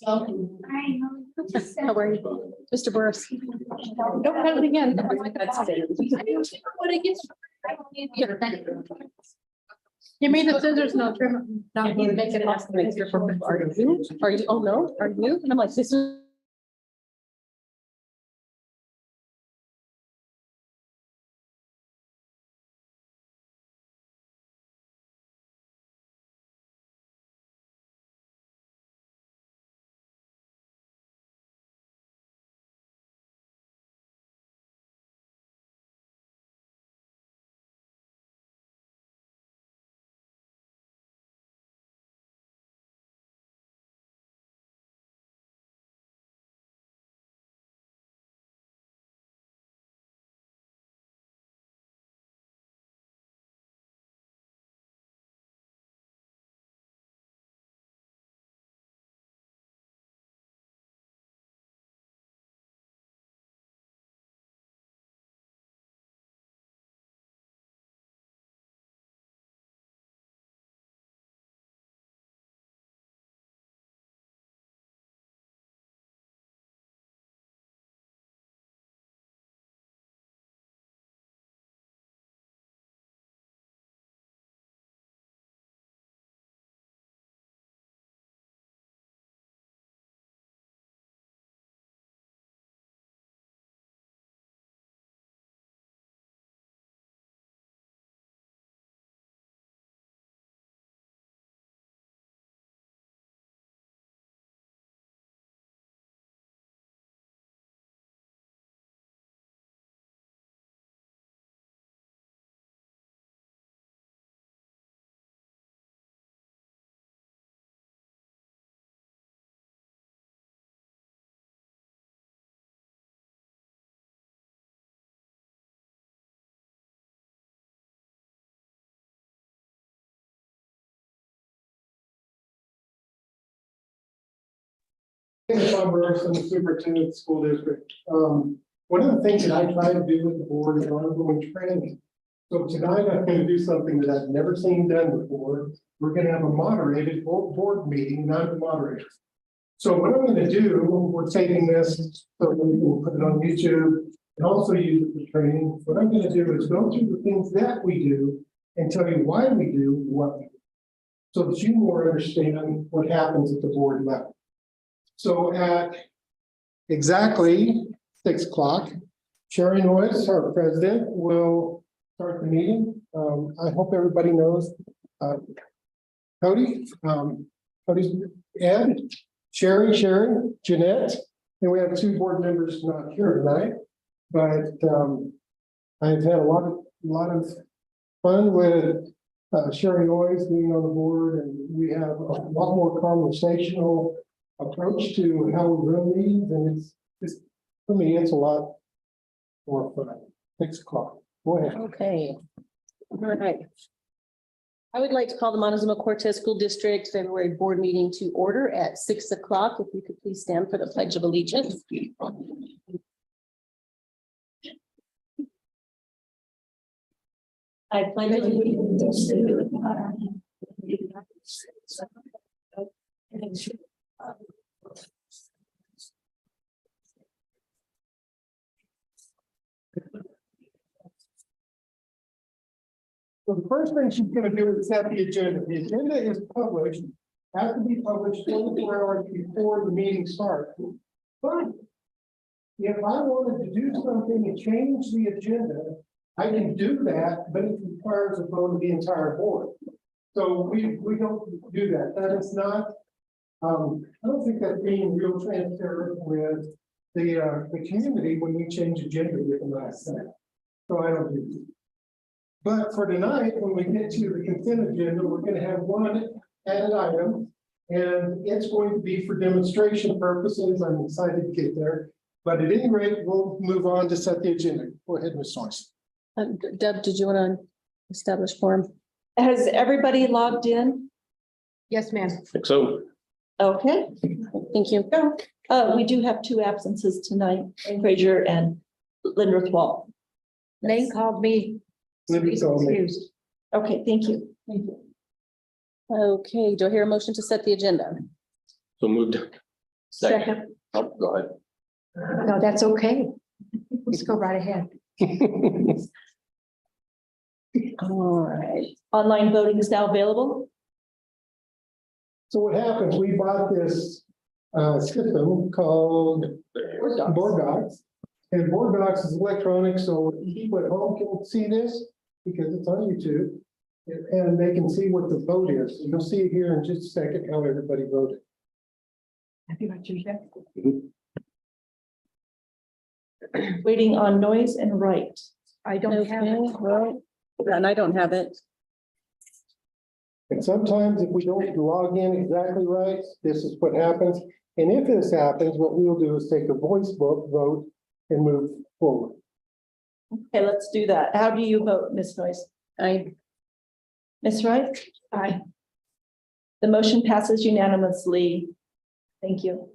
How are you, Mr. Burris? Don't cut it again. Give me the scissors, no trim. Not make it last. Are you? Are you? Oh, no, are you? And I'm like, this is. Tom Burris, I'm the superintendent of the school district. One of the things that I try to do with the board is ongoing training. So tonight I'm going to do something that I've never seen done before. We're going to have a moderated board meeting, not a moderator. So what I'm going to do, we're taking this so we can put it on YouTube and also use it for training. What I'm going to do is go through the things that we do and tell you why we do what we do, so that you more understand what happens at the board level. So at exactly 6 o'clock, Sherry Noyes, our president, will start the meeting. I hope everybody knows Cody, Cody's Ed, Sherry, Jeanette, and we have 2 board members not here tonight. But I've had a lot of fun with Sherry Noyes being on the board, and we have a lot more conversational approach to how we run meetings, and it's for me, it's a lot more fun. 6 o'clock. Go ahead. Okay. All right. I would like to call the Montezuma-Cortez School District February board meeting to order at 6 o'clock. If you could please stand for the Pledge of Allegiance. I pledge allegiance to the flag of the United States of America. So the first thing she's going to do is set the agenda. The agenda is published, has to be published 24 hours before the meeting starts. But if I wanted to do something and change the agenda, I can do that, but it requires a vote of the entire board. So we don't do that. That is not, I don't think that's being real transparent with the community when we change agenda with the last second. So I don't do that. But for tonight, when we get to the consent agenda, we're going to have one added item, and it's going to be for demonstration purposes. I'm excited to get there. But at any rate, we'll move on to set the agenda. Go ahead, Ms. Noyes. Deb, did you want to establish quorum? Has everybody logged in? Yes, ma'am. Think so. Okay. Thank you. We do have 2 absences tonight, Frazier and Lindworth Wall. Lane called me. Libby told me. Okay, thank you. Okay, do I hear a motion to set the agenda? So moved. Second. Oh, go ahead. No, that's okay. Let's go right ahead. All right. Online voting is now available. So what happens, we bought this system called Board Docs. And Board Docs is electronic, so people at home can see this because it's on YouTube. And they can see what the vote is. You'll see here in just a second how everybody voted. Have you got yours yet? Waiting on noise and right. I don't have Okay, it. well, and I don't have it. And sometimes if we don't log in exactly right, this is what happens. And if this happens, what we'll do is take a voice vote and move forward. Okay, let's do that. How do you vote, Ms. Noyes? Ms. Wright? Aye. The motion passes unanimously. Thank you.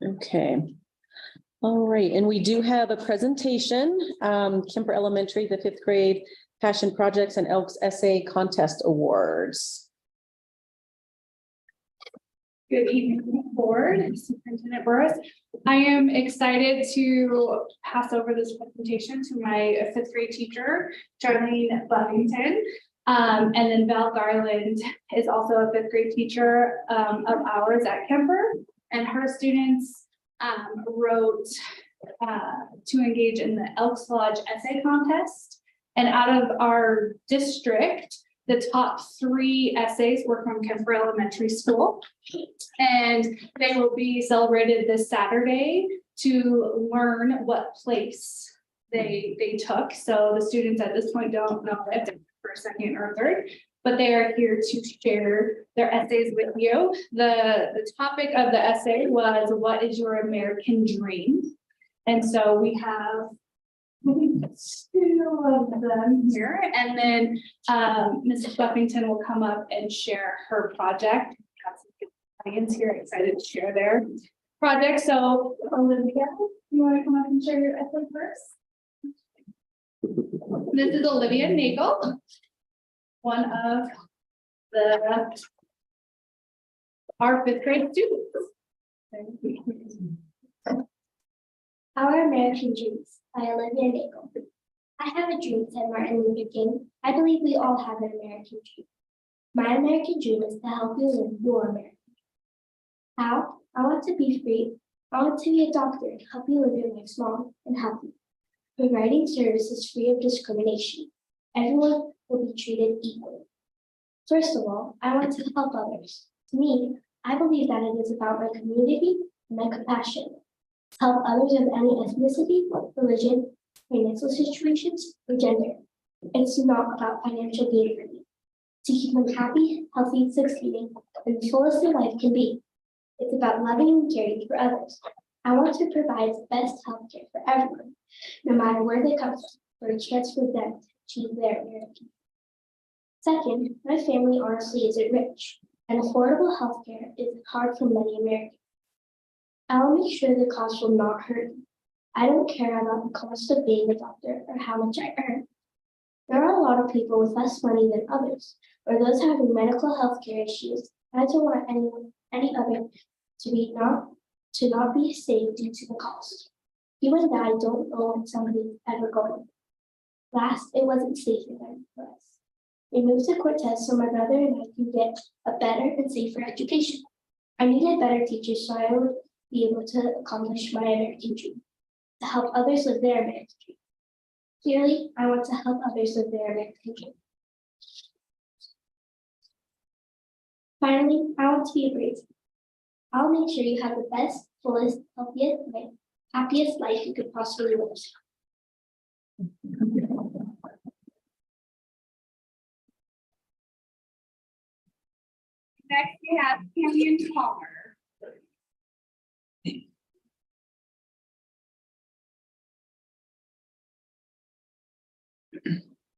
Okay. All right, and we do have a presentation, Kemper Elementary, the 5th grade Passion Projects and Elks Essay Contest Awards. Good evening, Board, Superintendent Burris. I am excited to pass over this presentation to my 5th grade teacher, Charlene Buffington. And then Val Garland is also a 5th grade teacher of ours at Kemper. And her students wrote to engage in the Elks Lodge Essay Contest. And out of our district, the top 3 essays were from Kemper Elementary School. And they will be celebrated this Saturday to learn what place they took. So the students at this point don't know if they're first, second, or third, but they are here to share their essays with you. The topic of the essay was, what is your American dream? And so we have 2 of them here, and then Mrs. Buffington will come up and share her project. Got some audience here excited to share their project. So Olivia, you want to come up and share your essay first? This is Olivia Nagel, one of our 5th grade students. Our American Dreams by Olivia Nagel. I have a dream, said Martin Luther King. I believe we all have an American dream. My American dream is to help you live your American dream. How? I want to be free. I want to be a doctor and help you live your life long and healthy. Providing services free of discrimination. Everyone will be treated equally. First of all, I want to help others. To me, I believe that it is about my community and my compassion. Help others of any ethnicity, religion, financial situations, or gender. It's not about financial gain for me. To keep them happy, healthy, succeeding, and the fullest their life can be. It's about loving and caring for others. I want to provide the best healthcare for everyone, no matter where they come from, for a chance for them to achieve their American. Second, my family honestly isn't rich, and affordable healthcare is hard for many Americans. I will make sure the cost will not hurt you. I don't care about the cost of being a doctor or how much I earn. There are a lot of people with less money than others, or those having medical health care issues. I don't want any other to not be safe due to the cost. You and I don't know when somebody's ever going. Last, it wasn't safe enough for us. We moved to Cortez so my brother and I can get a better and safer education. I needed better teachers so I would be able to accomplish my American dream, to help others live their American dream. Clearly, I want to help others live their American dream. Finally, I want to be a brave. I'll make sure you have the best, fullest, healthiest, happiest life you could possibly live. Next, we have Camden Palmer.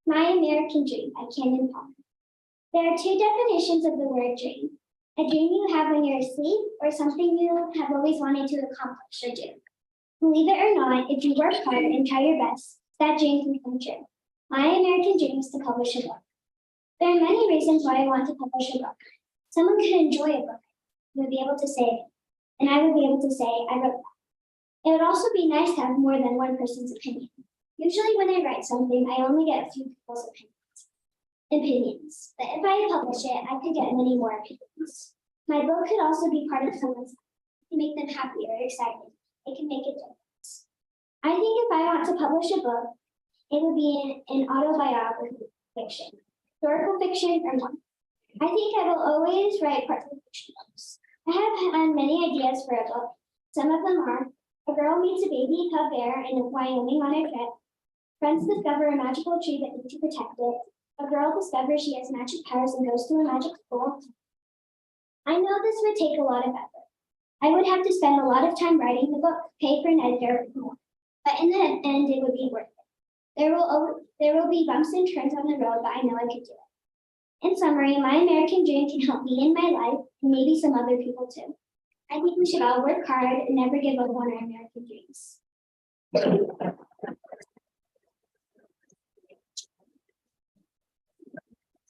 My American dream by Camden Palmer. There are 2 definitions of the word dream. A dream you have when you're asleep, or something you have always wanted to accomplish or do. Believe it or not, if you work hard and try your best, that dream can come true. My American dream is to publish a book. There are many reasons why I want to publish a book. Someone could enjoy a book, would be able to say it, and I would be able to say I wrote that. It would also be nice to have more than one person's opinion. Usually when I write something, I only get a few people's opinions. But if I publish it, I could get many more opinions. My book could also be part of someone's life to make them happy or excited. It can make a difference. I think if I want to publish a book, it would be an autobiography fiction, historical fiction, or one. I think I will always write parts of fiction books. I have had many ideas for a book. Some of them are: a girl meets a baby cub bear in Wyoming on a trip. Friends discover a magical tree that need to protect it. A girl discovers she has magic powers and goes to a magic school. I know this would take a lot of effort. I would have to spend a lot of time writing the book, pay for an editor, and more. But in the end, it would be worth it. There will be bumps and turns on the road, but I know I could do it. In summary, my American dream can help me in my life and maybe some other people too. I think we should all work hard and never give up on our American dreams.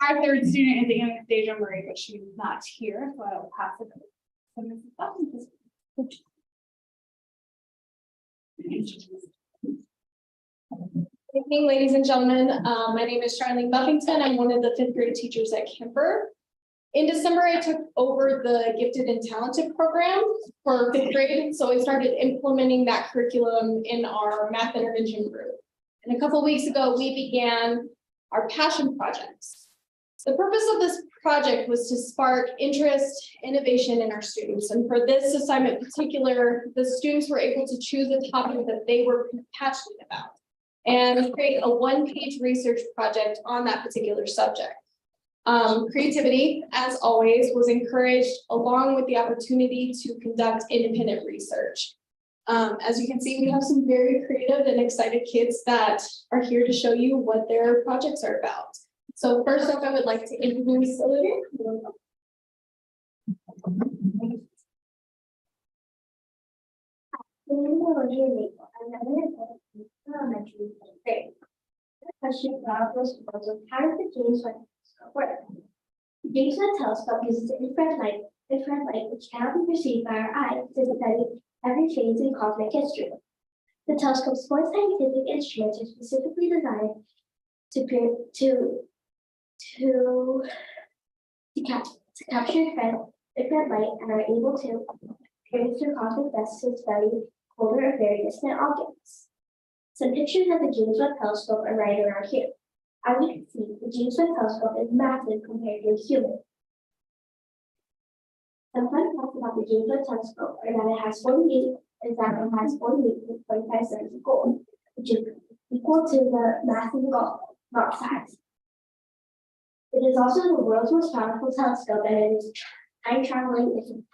Our third student is Anna Deja Marie, but she's not here, so I'll pass it over to Mrs. Buffington. Good evening, ladies and gentlemen. My name is Charlene Buffington. I'm one of the fifth grade teachers at Kemper. In December, I took over the Gifted and Talented program for fifth grade, so I started implementing that curriculum in our math intervention group. And a couple of weeks ago, we began our passion projects. The purpose of this project was to spark interest, innovation in our students. And for this assignment in particular, the students were able to choose a topic that they were passionate about and create a one-page research project on that particular subject. Creativity, as always, was encouraged along with the opportunity to conduct independent research. As you can see, we have some very creative and excited kids that are here to show you what their projects are about. So first up, I would like to introduce Olivia. Question about this proposal: how does the James Webb Telescope work? The James Webb Telescope uses infrared light, which cannot be perceived by our eyes, to study every phase in cosmic history. The telescope's four scientific instruments are specifically designed to capture infrared light and are able to pierce through cosmic dust to study colder or very distant objects. Some pictures of the James Webb Telescope are right around here. As you can see, the James Webb Telescope is massive compared to a human. Some fun facts about the James Webb Telescope are that it has 48.5 cents of gold, which is equal to the mass of the golf size. It is also the world's most powerful telescope, and it is time traveling.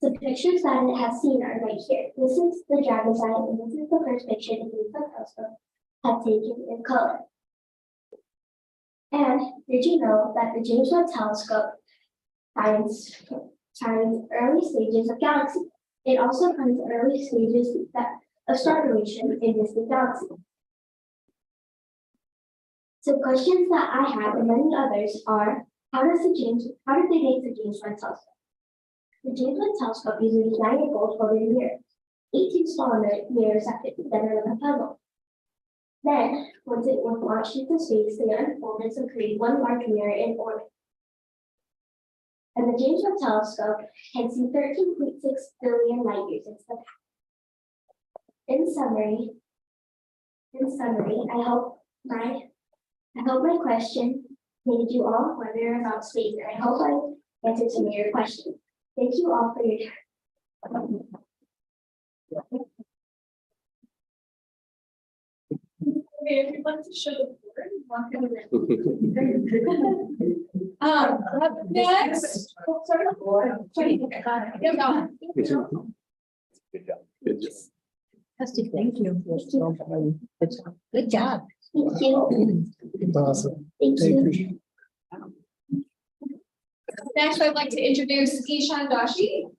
The pictures that it has seen are right here. This is the dragon's eye, and this is the first picture the James Webb Telescope has taken in color. And did you know that the James Webb Telescope finds early stages of galaxies? It also finds early stages of star formation in distant galaxies. So questions that I have and many others are: how did they make the James Webb Telescope? The James Webb Telescope uses a giant gold-folded mirror, 18 smaller mirrors that fit together like a puzzle. Then, once it was launched into space, they unfolded to create one large mirror in orbit. And the James Webb Telescope can see 13.6 billion light years into the past. In summary, I hope my question made you all wonder about space, and I hope I answered some of your questions. Thank you all for your time. Okay, if you'd like to show the board. Next. Oh, sorry. Yeah, no. Good job. Fantastic, thank you. Good job. Thank you. Awesome. Thank you. Next, I'd like to introduce Ishan Dashi.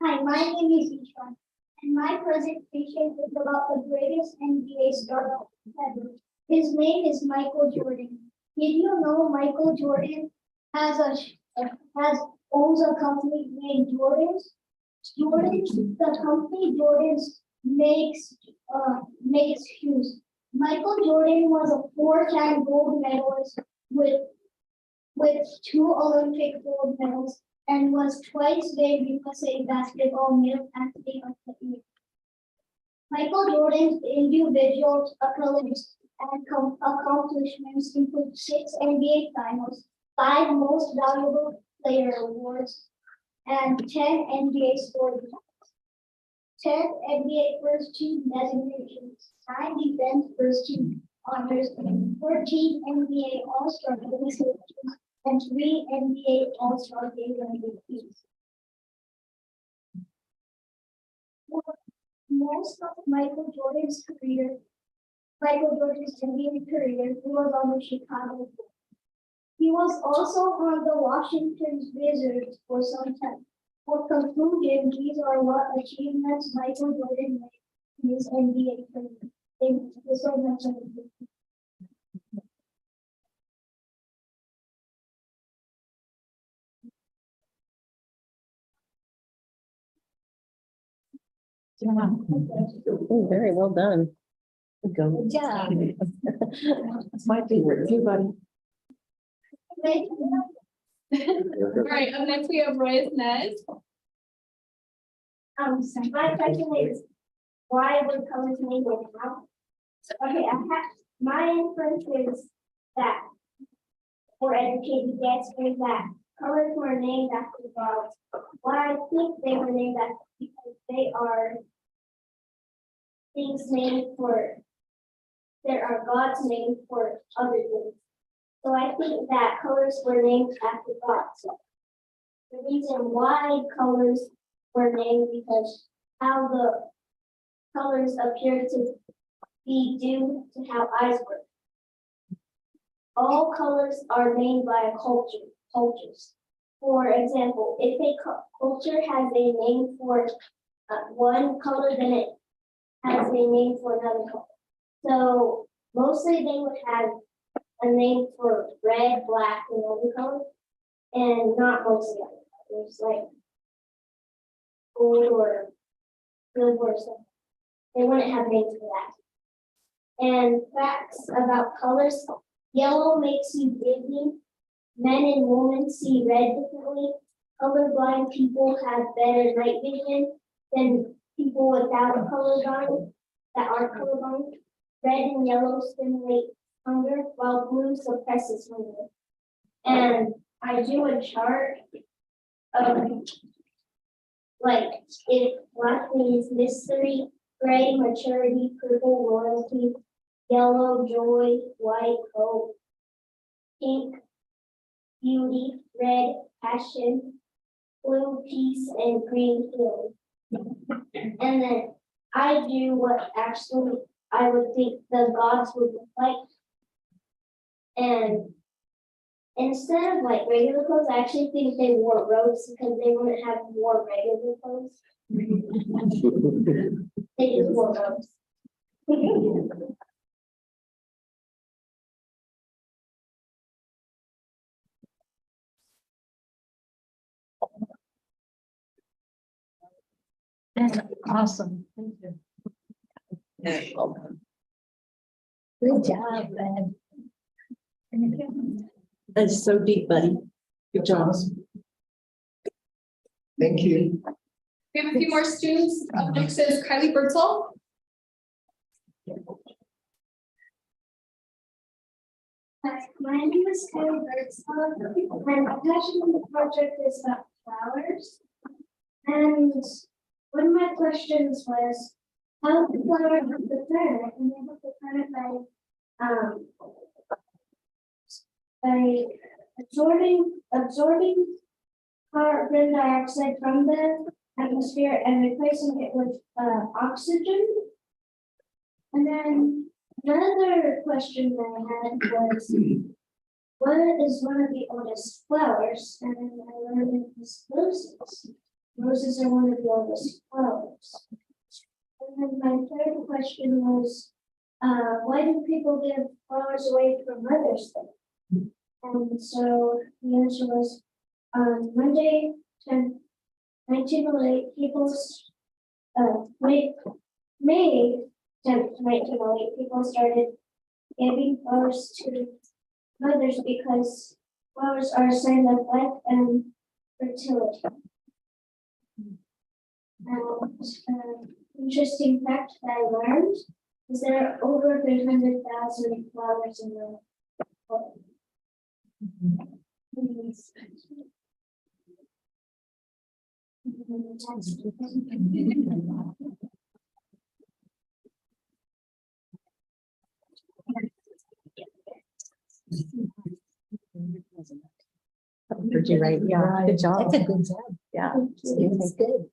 Hi, my name is Ishan, and my presentation is about the greatest NBA star ever. His name is Michael Jordan. Did you know Michael Jordan has owns a company named Jordan's? The company Jordan's makes shoes. Michael Jordan was a four-time gold medalist with 2 Olympic gold medals and was twice named USA Basketball Male Athlete of the Year. Michael Jordan's individual accolades and accomplishments include 6 NBA Finals, 5 Most Valuable Player awards, and 10 NBA scoring titles, 10 NBA First Team designations, 9 Defense First Team honors, 14 NBA All-Star designations, and 3 NBA All-Star Game MVPs. For most of Michael Jordan's NBA career, he was on the Chicago Bulls. He was also on the Washington Wizards for some time. For conclusion, these are what achievements Michael Jordan made in his NBA career. Thank you so much. Oh, very well done. Good job. That's my favorite, too, buddy. All right, up next we have Royce Nez. So my question is, why were colors named like now? Okay, my inference is that, for educated guess, is that colors were named after gods. Why I think they were named after because they are things named for, there are gods named for other things. So I think that colors were named after gods. The reason why colors were named because how the colors appear to be due to how eyes work. All colors are named by a cultures. For example, if a culture has a name for one color, then it has a name for another color. So mostly they would have a name for red, black, and other colors, and not mostly other colors, like gold or silver or something. They wouldn't have names for that. And facts about colors: yellow makes you dizzy. Men and women see red differently. Colorblind people have better night vision than people without a colorblind that are colorblind. Red and yellow stimulate hunger, while blue suppresses hunger. And I do a chart of like if black means mystery, gray maturity, purple royalty, yellow joy, white hope, pink beauty, red passion, blue peace, and green healing. And then I do what actually I would think the gods would look like. And instead of like regular clothes, I actually think they wore robes because they wouldn't have wore regular clothes. They just wore robes. That's awesome. Thank you. Well done. Good job, man. That's so deep, buddy. Good job. Thank you. We have a few more students. Up next is Kylie Bertzel. Hi, my name is Kylie Bertzel, and my passion in the project is about flowers. And one of my questions was, how do flowers help the planet? And they help the planet by absorbing carbon dioxide from the atmosphere and replacing it with oxygen. And then another question that I had was, what is one of the oldest flowers? And I learned it was roses. Roses are one of the oldest flowers. And then my third question was, why do people give flowers away for Mother's Day? And so the answer was, Monday, 1908, May 10th, 1908, people started giving flowers to mothers because flowers are a sign of life and fertility. And interesting fact that I learned is there are over 300,000 flowers in the world. Did you write? Yeah, good job. That's a good job. Yeah. It's good.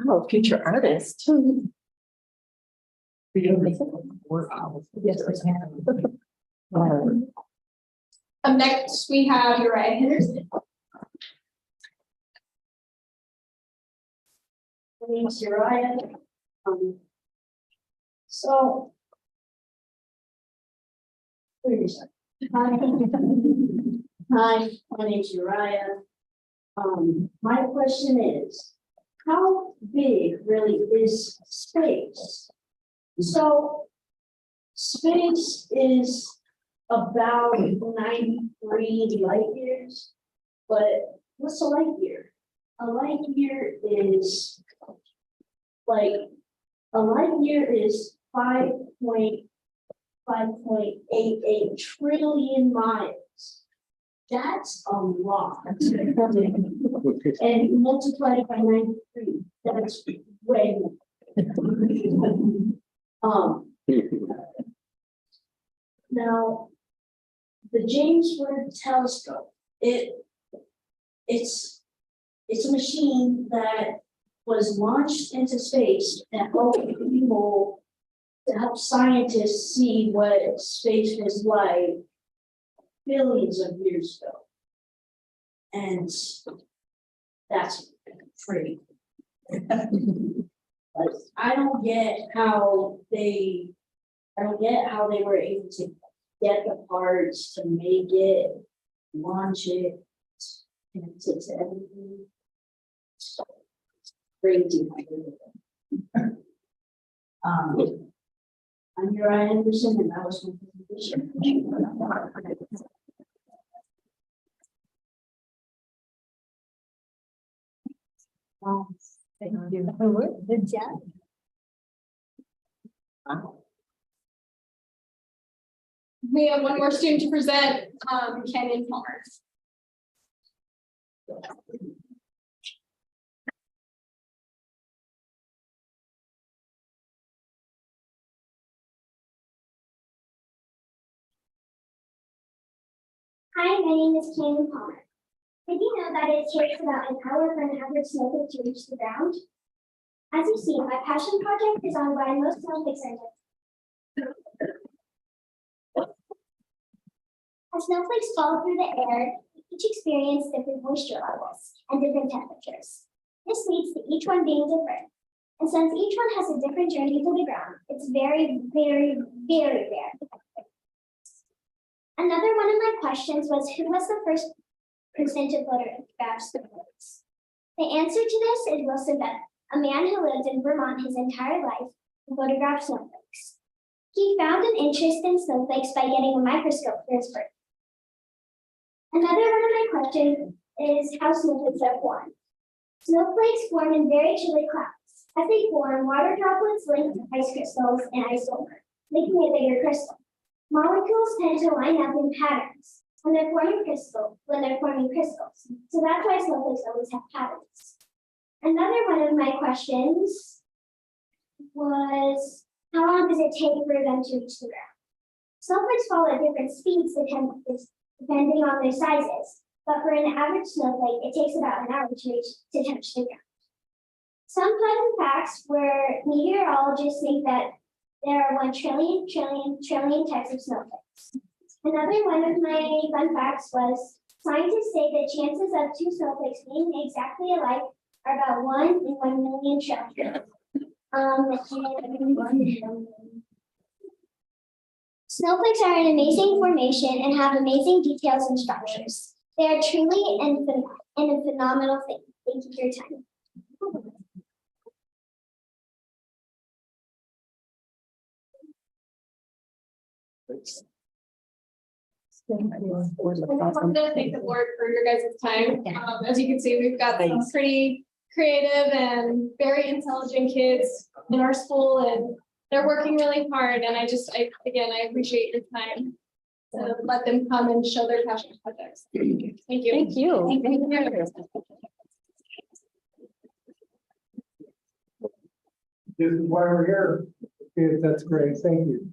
Oh, future artist. Yes, we can. Up next, we have Uriah Henderson. My name's Uriah. So. Wait a second. Hi, my name's Uriah. My question is, how big really is space? So, space is about 93 light years, but what's a light year? A light year is like, a light year is 5.88 trillion miles. That's a lot. And multiply it by 93, that's way more. Now, the James Webb Telescope, it's a machine that was launched into space to help scientists see what space was like billions of years ago. And that's pretty. But I don't get how they were able to get the parts to make it, launch it, connect it to everything. Crazy. I'm Uriah Henderson, and that was my presentation. Thank you. Good job. We have one more student to present, Kenan Palmer. Hi, my name is Kenan Palmer. Did you know that it takes about an hour for an average snowflake to reach the ground? As you see, my passion project is on why most snowflakes are different. As snowflakes fall through the air, each experience different moisture levels and different temperatures. This leads to each one being different. And since each one has a different journey to the ground, it's very, very, very rare. Another one of my questions was, who was the first person to photograph snowflakes? The answer to this is Wilson Bennett, a man who lived in Vermont his entire life and photographed snowflakes. He found an interest in snowflakes by getting a microscope for his birthday. Another one of my questions is how snowflakes are formed. Snowflakes form in very chilly clouds. As they form, water droplets link to ice crystals and ice over, making a bigger crystal. Molecules tend to line up in patterns when they're forming crystals. So that's why snowflakes always have patterns. Another one of my questions was, how long does it take for them to reach the ground? Snowflakes fall at different speeds depending on their sizes, but for an average snowflake, it takes about an hour to touch the ground. Some fun facts where meteorologists think that there are 1 trillion types of snowflakes. Another one of my fun facts was, scientists say the chances of 2 snowflakes being exactly alike are about 1 in 1 million chapters. Snowflakes are an amazing formation and have amazing details and structures. They are truly and a phenomenal thing. Thank you for your time. I wanted to thank the board for your guys' time. As you can see, we've got some pretty creative and very intelligent kids in our school, and they're working really hard. And I appreciate your time to let them come and show their passion projects. Thank you. Thank you. This is why we're here. Okay, that's great, thank you.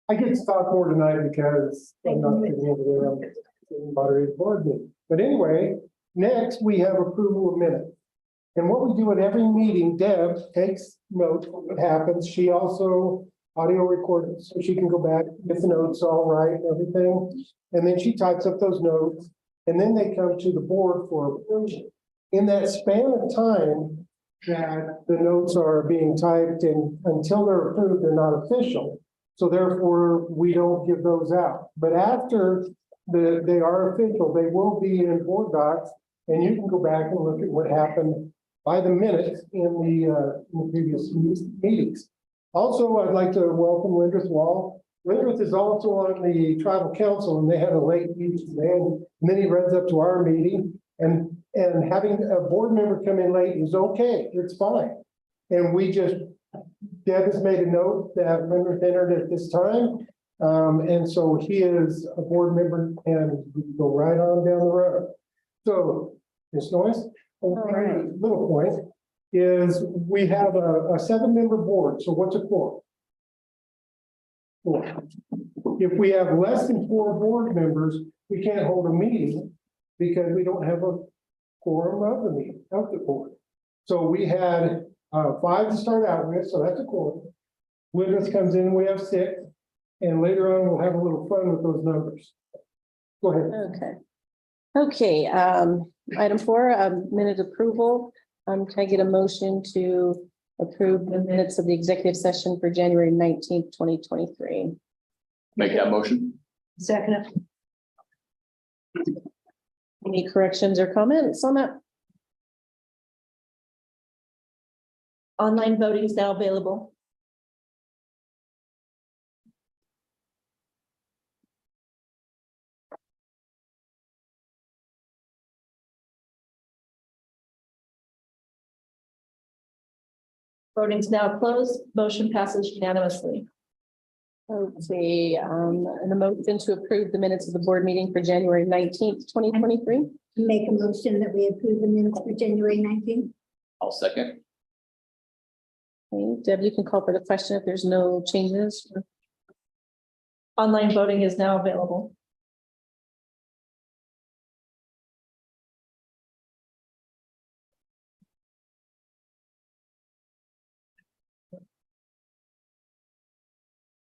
I get to talk more tonight because I'm not getting over there on the moderated board meeting. But anyway, next we have approval of minutes. And what we do at every meeting, Deb takes notes of what happens. She also audio records so she can go back, get the notes all right and everything. And then she types up those notes and then they come to the board for approval. In that span of time that the notes are being typed and until they're approved, they're not official. So therefore, we don't give those out. But after they are official, they will be in board docs and you can go back and look at what happened by the minutes in the previous meetings. Also, I'd like to welcome Lindrith Wall. Lindrith is also on the tribal council and they had a late meeting today. And then he runs up to our meeting and having a board member come in late is okay, it's fine. And we just, Deb has made a note that Lindrith entered at this time. And so he is a board member and we go right on down the road. So, Ms. Noyes, right. little point is we have a 7-member board. So what's a quorum? 4. If we have less than 4 board members, we can't hold a meeting because we don't have a quorum of the meeting, of the board. So we had 5 to start out with, so that's a quorum. Lindrith comes in, we have 6, and later on we'll have a little fun with those numbers. Go ahead. Okay, item 4, minute approval. Can I get a motion to approve the minutes of the executive session for January 19th, 2023? Make that motion. Second. Any corrections or comments on that? Online voting is now available. Voting is now closed. Motion passes unanimously. Okay, and a motion to approve the minutes of the board meeting for January 19th, 2023. Make a motion that we approve the minutes for January 19th. I'll second. Okay, Deb, you can call for the question if there's no changes. Online voting is now available.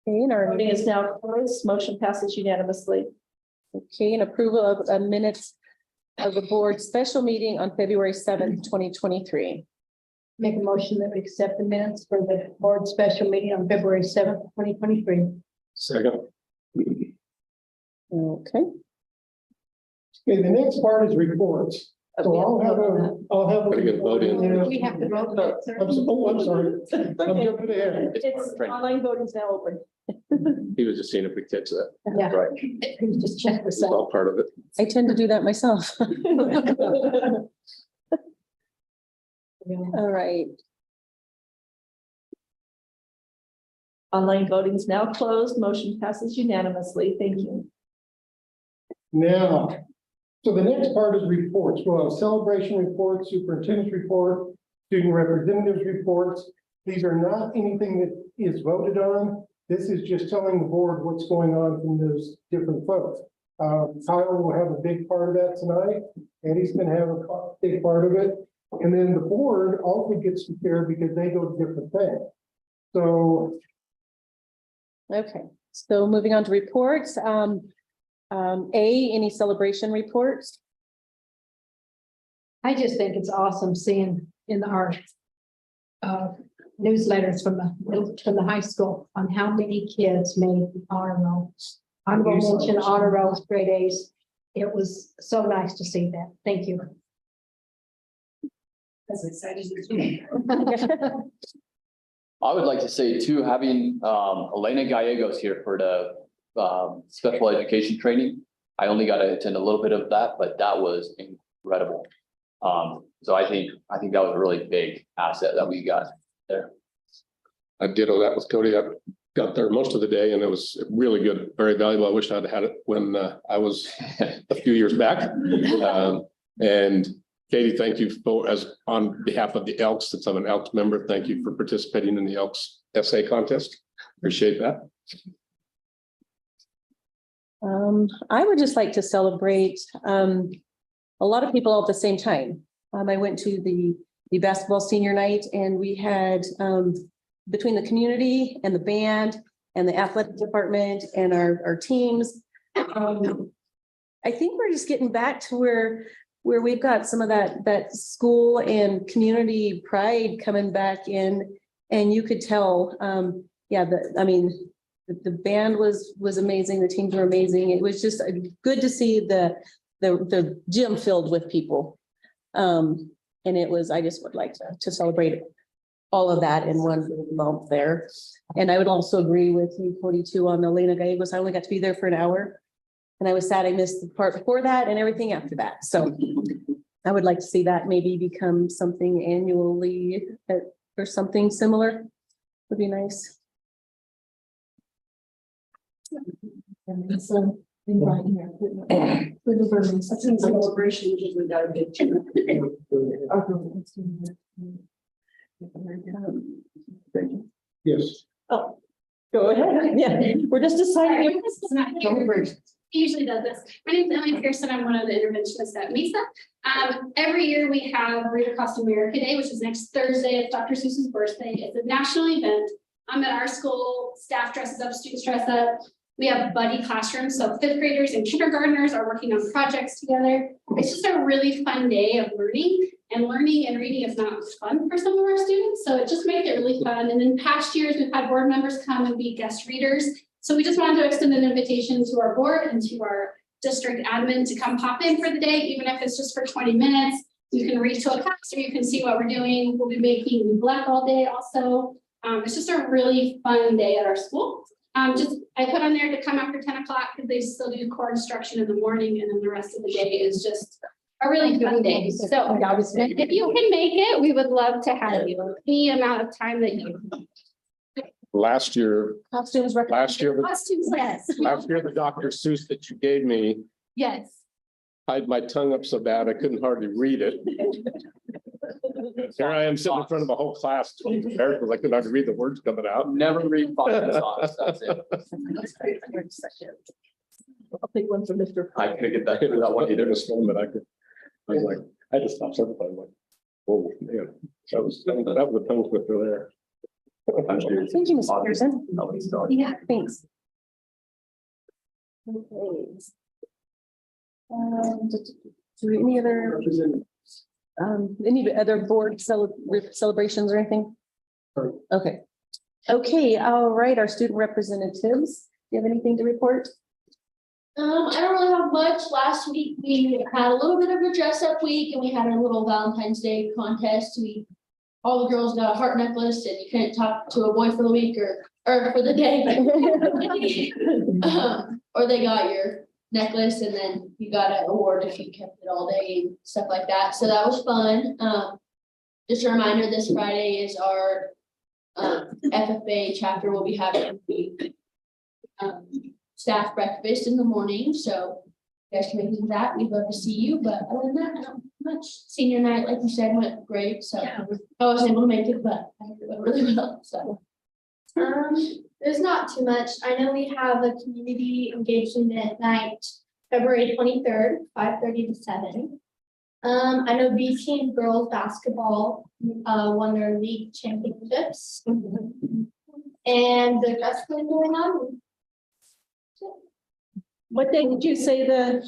Okay, and our Voting is now closed. Motion passes unanimously. okay, and approval of minutes of the board special meeting on February 7th, 2023. Make a motion that we accept the minutes for the board special meeting on February 7th, 2023. Second. Okay, Okay, the next part is reports. So I'll have a. Gotta get a vote in. Yeah. We have to vote. I'm sorry. I'm jumping ahead. It's online voting is now open. He was just seeing if we catch that. Yeah. Right. Just check this It's out. all part of it. I tend to do that myself. All right, Online voting is now closed. Motion passes unanimously. Thank you. Now, so the next part is reports. We'll have celebration reports, superintendent's report, student representatives reports. These are not anything that is voted on. This is just telling the board what's going on from those different folks. Tyler will have a big part of that tonight. Eddie's gonna have a big part of it. And then the board also gets to share because they go to different things. So okay, so moving on to reports. Any celebration reports? I just think it's awesome seeing in our newsletters from the high school on how many kids made the honor roll. Honorable mention, honor rolls, grade A's. It was so nice to see that. Thank you. As excited as me. I would like to say too, having Elena Gallegos here for the special education training. I only got to attend a little bit of that, but that was incredible. So I think that was a really big asset that we got there. I did all that with Cody. I got there most of the day and it was really good, very valuable. I wish I'd had it when I was a few years back. And Katie, thank you for, as on behalf of the Elks, since I'm an Elks member, thank you for participating in the Elks essay contest. Appreciate that. I would just like to celebrate a lot of people all at the same time. I went to the basketball senior night and we had between the community and the band and the athletic department and our teams. I think we're just getting back to where we've got some of that school and community pride coming back in, and you could tell, the band was amazing. The teams were amazing. It was just good to see the gym filled with people. And I just would like to celebrate all of that in one month there. And I would also agree with you, 42 on Elena Gallegos. I only got to be there for an hour. And I was sad I missed the part before that and everything after that. So I would like to see that maybe become something annually or something similar. Would be nice. Celebration usually got a big. Yes. Oh, go ahead. Yeah, we're just deciding. This is not here. He usually does this. My name is Emily Pearson. I'm one of the interventionists at Mesa. Every year we have Read Across America Day, which is next Thursday. It's Dr. Seuss's birthday. It's a national event. At our school, staff dresses up, students dress up. We have buddy classrooms, so fifth graders and kindergartners are working on projects together. It's just a really fun day of learning, and learning and reading is not fun for some of our students, so it just makes it really fun. And in past years, we've had board members come and be guest readers. So we just wanted to extend an invitation to our board and to our district admin to come pop in for the day, even if it's just for 20 minutes. You can read to a class or you can see what we're doing. We'll be making black all day also. It's just a really fun day at our school. I put on there to come after 10 o'clock because they still do core instruction in the morning, and then the rest of the day is just a really fun day. So if you can make it, we would love to have you. Any amount of time that you. Last year, Costumes. Costumes, yes. last year, the Dr. Seuss that you gave me, Yes. tied my tongue up so bad I couldn't hardly read it. Here I am sitting in front of a whole class, prepared because I couldn't hardly read the words coming out. Never read fucking songs, that's it. I'll take one for Mr. I couldn't get that one either. This one, but I was like, I had to stop several times, like, oh, man, that was a tongue twister there. Thank you, Ms. Pearson. Yeah, thanks. Okay. Any other board celebrations or anything? Okay. Okay, all right, our student representatives, do you have anything to report? I don't really have much. Last week, we had a little bit of a dress up week and we had a little Valentine's Day contest. All the girls got a heart necklace and you couldn't talk to a boy for the week or for the day. Or they got your necklace and then you got an award if you kept it all day and stuff like that. So that was fun. Just a reminder, this Friday is our FFA chapter. We'll be having the staff breakfast in the morning. So you guys can make it to that. We'd love to see you. But other than that, I don't have much. Senior night, like you said, went great. So I wasn't able to make it, but I think it went really well. So There's not too much. I know we have a community engagement night, February 23rd, 5:30 to 7. I know B team girls basketball won their league championships. And that's been going on. What day did you say the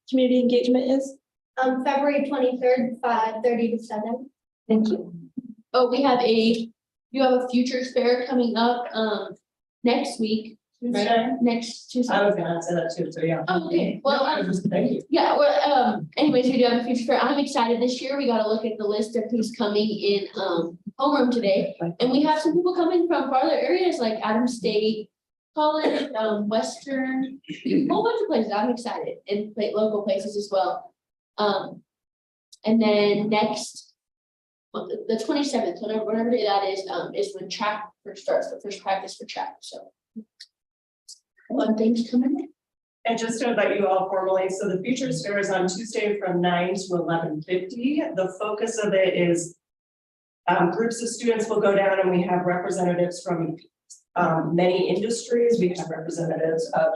community engagement is? February 23rd, 5:30 to 7. Thank you. Oh, you have a futures fair coming up, next week. Tuesday? Next Tuesday. I was gonna answer that too, so yeah. Oh, okay, well, Thank you. yeah, well, anyways, we do have a future fair. I'm excited this year. We got to look at the list of who's coming in, homeroom today. And we have some people coming from farther areas like Adams State College, Western, a whole bunch of places. I'm excited, and local places as well. And then next, the 27th, whatever day that is when track first starts, the first practice for track, so. One thing's coming. And just to invite you all formally, so the Futures Fair is on Tuesday from 9 to 11:50. The focus of it is groups of students will go down and we have representatives from many industries. We have representatives of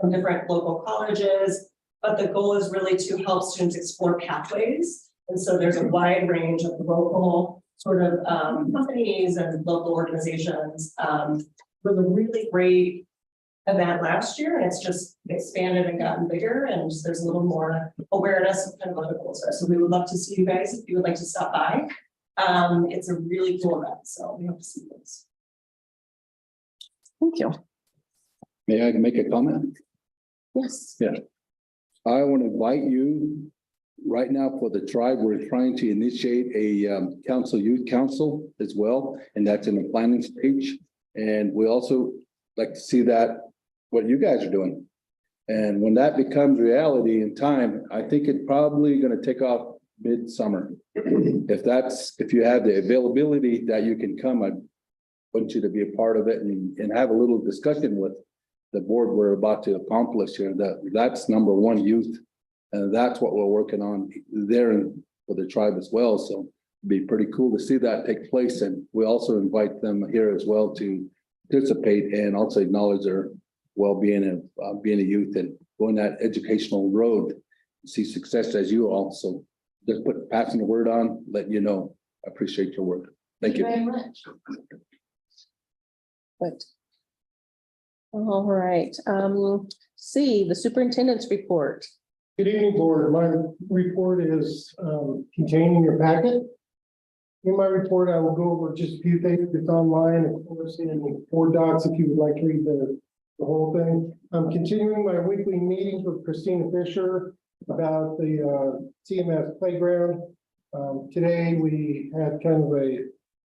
from different local colleges, but the goal is really to help students explore pathways. And so there's a wide range of local sort of companies and local organizations. It was a really great event last year, and it's just expanded and gotten bigger, and there's a little more awareness of kind of what the goals are. So we would love to see you guys if you would like to stop by. It's a really cool event, so we hope to see you guys. Thank you. May I make a comment? Yes. Yeah. I want to invite you right now for the tribe. We're trying to initiate a youth council as well, and that's in the planning stage. And we also like to see that what you guys are doing. And when that becomes reality in time, I think it's probably going to take off mid-summer. If you have the availability that you can come, I want you to be a part of it and have a little discussion with the board we're about to accomplish here. That's number one, youth. And that's what we're working on there for the tribe as well. So it'd be pretty cool to see that take place. And we also invite them here as well to participate and also acknowledge their well-being of being a youth and going that educational road, see success as you all. So just passing the word on, letting you know, I appreciate your work. Thank you. Very much. Good. All right, C, the superintendent's report. Good evening, board. My report is contained in your packet. In my report, I will go over just a few things. It's online, of course, in Board Docs if you would like to read the whole thing. I'm continuing my weekly meetings with Christina Fisher about the CMS playground. Today, we had kind of a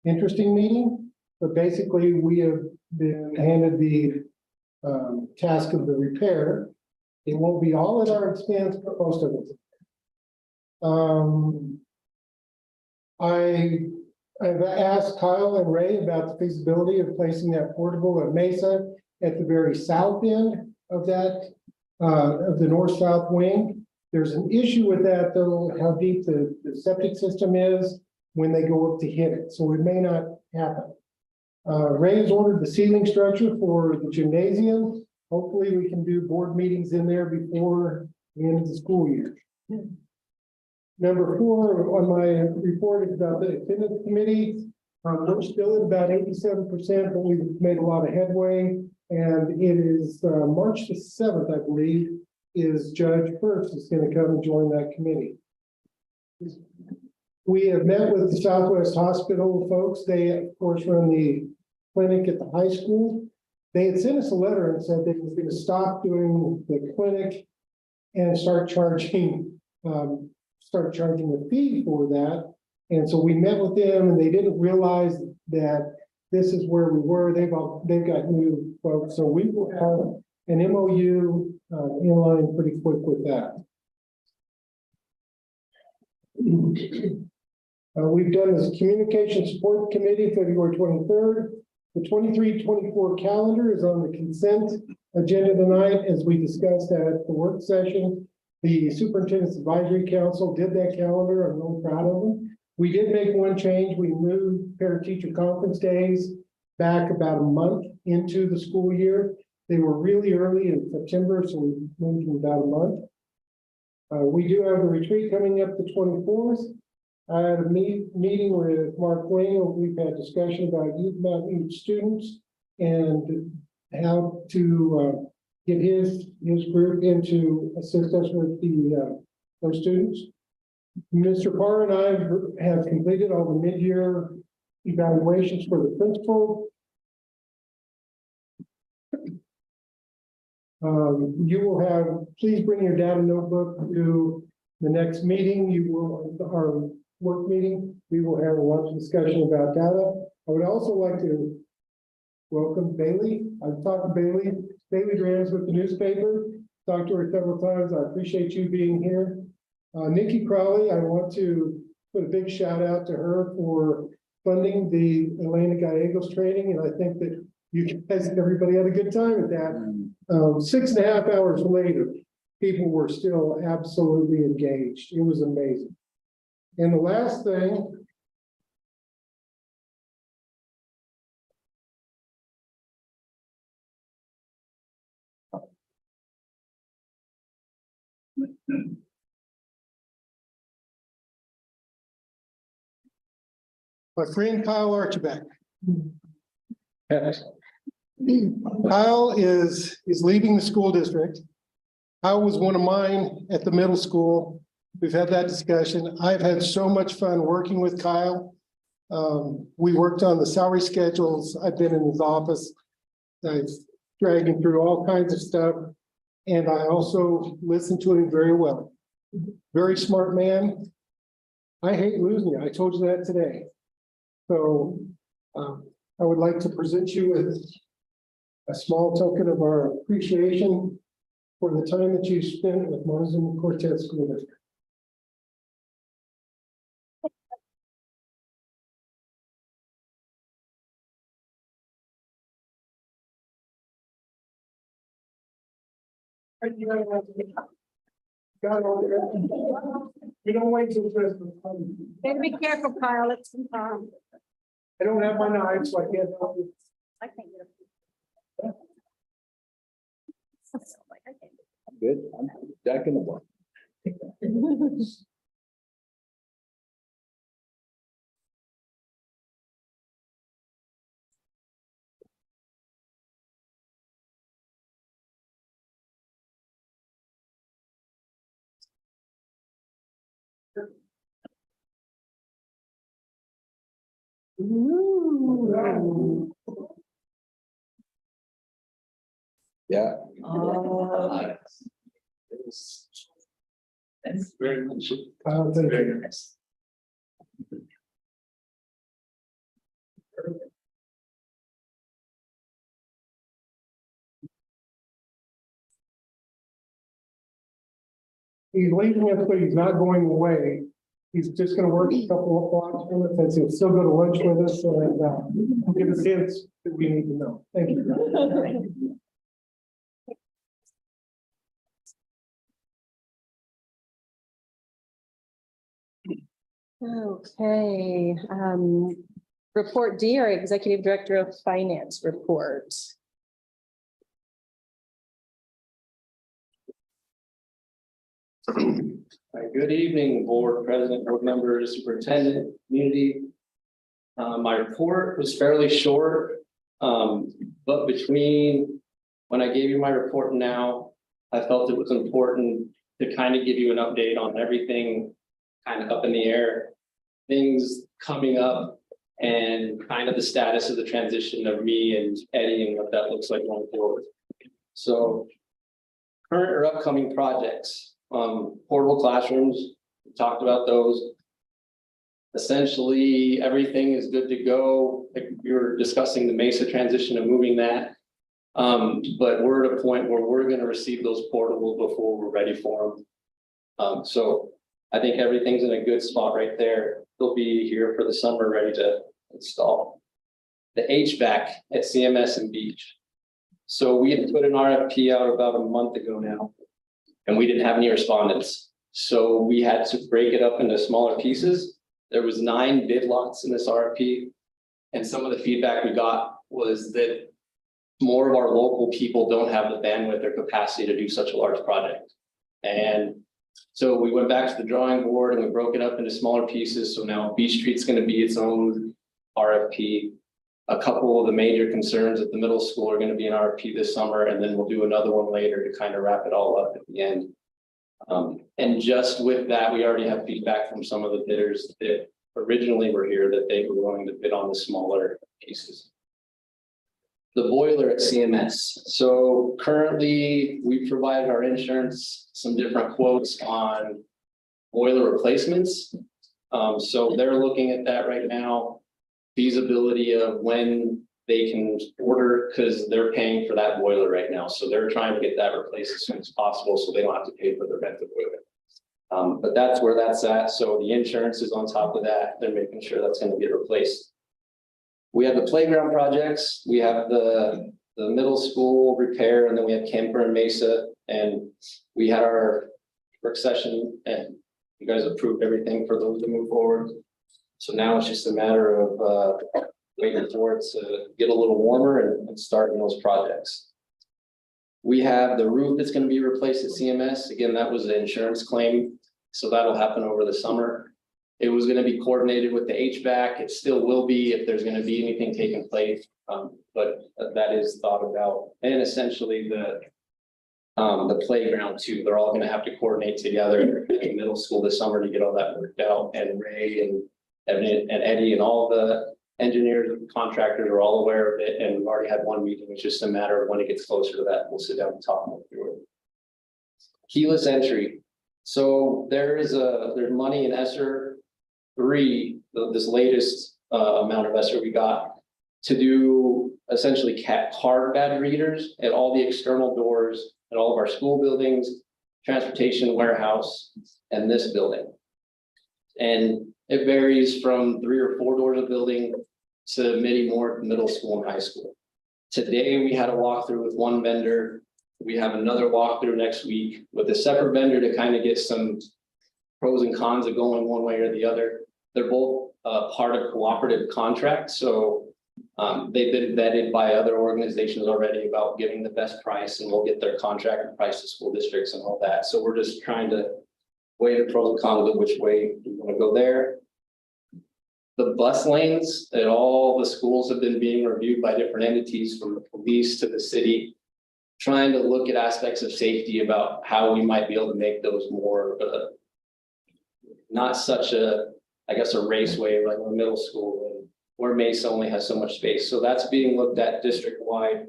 interesting meeting, but basically we have been handed the task of the repair. It won't be all at our expense, but most of it. I've asked Kyle and Ray about the feasibility of placing that portable at Mesa at the very south end of that, of the north-south wing. There's an issue with that though, how deep the septic system is when they go up to hit it. So it may not happen. Ray has ordered the ceiling structure for the gymnasium. Hopefully we can do board meetings in there before the end of the school year. Number 4 on my report is about the attendance committee. We're still at about 87%, but we've made a lot of headway. And it is March the 7th, I believe, is Judge First is going to come and join that committee. We have met with the Southwest Hospital folks. They, of course, run the clinic at the high school. They had sent us a letter and said they were going to stop doing the clinic and start charging a fee for that. And so we met with them and they didn't realize that this is where we were. They've got new folks. So we will have an MOU in line pretty quick with that. We've done this communication support committee February 23rd. The 23-24 calendar is on the consent agenda tonight, as we discussed at the work session. The Superintendent's Advisory Council did that calendar. I'm really proud of them. We did make one change. We moved parent-teacher conference days back about a month into the school year. They were really early in September, so we moved them about a month. We do have the retreat coming up the 24th. I had a meeting with Mark Wing. We've had discussion about youth mountain students and how to get his group into assist us with those students. Mr. Parr and I have completed all the mid-year evaluations for the principal. You will have, please bring your data notebook to the next meeting. Our work meeting, we will have a lot of discussion about data. I would also like to welcome Bailey. I've talked to Bailey. Bailey Duran's with the newspaper. Talked to her several times. I appreciate you being here. Nikki Crowley, I want to put a big shout out to her for funding the Elena Gallegos training. And I think that you guys, everybody had a good time with that. 6.5 hours later, people were still absolutely engaged. It was amazing. And the last thing, my friend Kyle Archibald. Kyle is leaving the school district. Kyle was one of mine at the middle school. We've had that discussion. I've had so much fun working with Kyle. We worked on the salary schedules. I've been in his office. I've dragged him through all kinds of stuff. And I also listened to him very well. Very smart man. I hate losing you. I told you that today. So I would like to present you with a small token of our appreciation for the time that you spent with Montezuma-Cortez School District. We don't wait till Christmas. Better be careful, Kyle. It's, I don't have my knife, so I can't help you. I can't get it. Good. I'm back in the book. Yeah. Thanks very much. Thank you. Nice. He's leaving us, but he's not going away. He's just gonna work a couple of blocks from us, and he'll still go to lunch with us, and give us hints that we need to know. Thank you. Okay, report D, our Executive Director of Finance report. Good evening, board president, board members, superintendent, community. My report was fairly short, but between when I gave you my report and now, I felt it was important to kind of give you an update on everything kind of up in the air, things coming up, and kind of the status of the transition of me and Eddie and what that looks like going forward. So current or upcoming projects. Portable classrooms, we talked about those. Essentially, everything is good to go. Like we were discussing the Mesa transition and moving that. But we're at a point where we're going to receive those portables before we're ready for them. So I think everything's in a good spot right there. They'll be here for the summer ready to install. The HVAC at CMS and Beach. So we had put an RFP out about a month ago now, and we didn't have any respondents. So we had to break it up into smaller pieces. There was 9 bid lots in this RFP. And some of the feedback we got was that more of our local people don't have the bandwidth or capacity to do such a large project. And so we went back to the drawing board and we broke it up into smaller pieces. So now Beach Street's going to be its own RFP. A couple of the major concerns at the middle school are going to be an RFP this summer, and then we'll do another one later to kind of wrap it all up at the end. And just with that, we already have feedback from some of the bidders that originally were here that they were willing to bid on the smaller pieces. The boiler at CMS. So currently, we provided our insurance some different quotes on boiler replacements. So they're looking at that right now, feasibility of when they can order, because they're paying for that boiler right now. So they're trying to get that replaced as soon as possible, so they don't have to pay for the rent of boiler. But that's where that's at. So the insurance is on top of that. They're making sure that's going to get replaced. We have the playground projects. We have the middle school repair, and then we have Kemper and Mesa. And we had our work session, and you guys approved everything for those to move forward. So now it's just a matter of waiting for it to get a little warmer and starting those projects. We have the roof that's going to be replaced at CMS. Again, that was an insurance claim, so that'll happen over the summer. It was going to be coordinated with the HVAC. It still will be if there's going to be anything taking place, but that is thought about. And essentially the playground too. They're all going to have to coordinate together in middle school this summer to get all that worked out. And Ray and Evan and Eddie and all the engineers and contractors are all aware of it, and we've already had one meeting. It's just a matter of when it gets closer to that, we'll sit down and talk more through it. Keyless entry. So there's money in ESSER 3, this latest amount of ESSER we got, to do essentially card badge readers at all the external doors at all of our school buildings, transportation warehouse, and this building. And it varies from 3 or 4 doors of building to many more middle school and high school. Today, we had a walkthrough with one vendor. We have another walkthrough next week with a separate vendor to kind of get some pros and cons of going one way or the other. They're both part of cooperative contracts. So they've been vetted by other organizations already about giving the best price, and we'll get their contract price to school districts and all that. So we're just trying to weigh the pros and cons of which way we want to go there. The bus lanes at all the schools have been being reviewed by different entities, from the police to the city, trying to look at aspects of safety about how we might be able to make those more, not such a, I guess, a raceway like in middle school, where Mesa only has so much space. So that's being looked at district-wide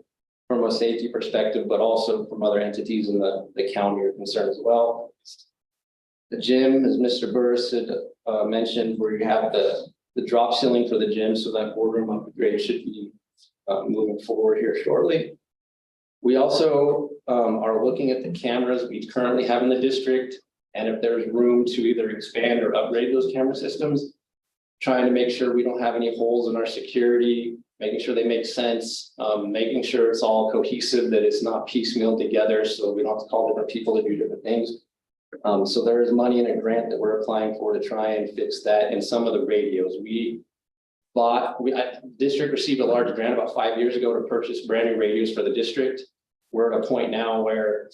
from a safety perspective, but also from other entities in the county are concerned as well. The gym, as Mr. Burris had mentioned, where you have the drop ceiling for the gym, so that boardroom upgrade should be moving forward here shortly. We also are looking at the cameras we currently have in the district, and if there's room to either expand or upgrade those camera systems, trying to make sure we don't have any holes in our security, making sure they make sense, making sure it's all cohesive, that it's not piecemeal together, so we don't have to call different people to do different things. So there is money in a grant that we're applying for to try and fix that. And some of the radios district received a large grant about 5 years ago to purchase brand new radios for the district. We're at a point now where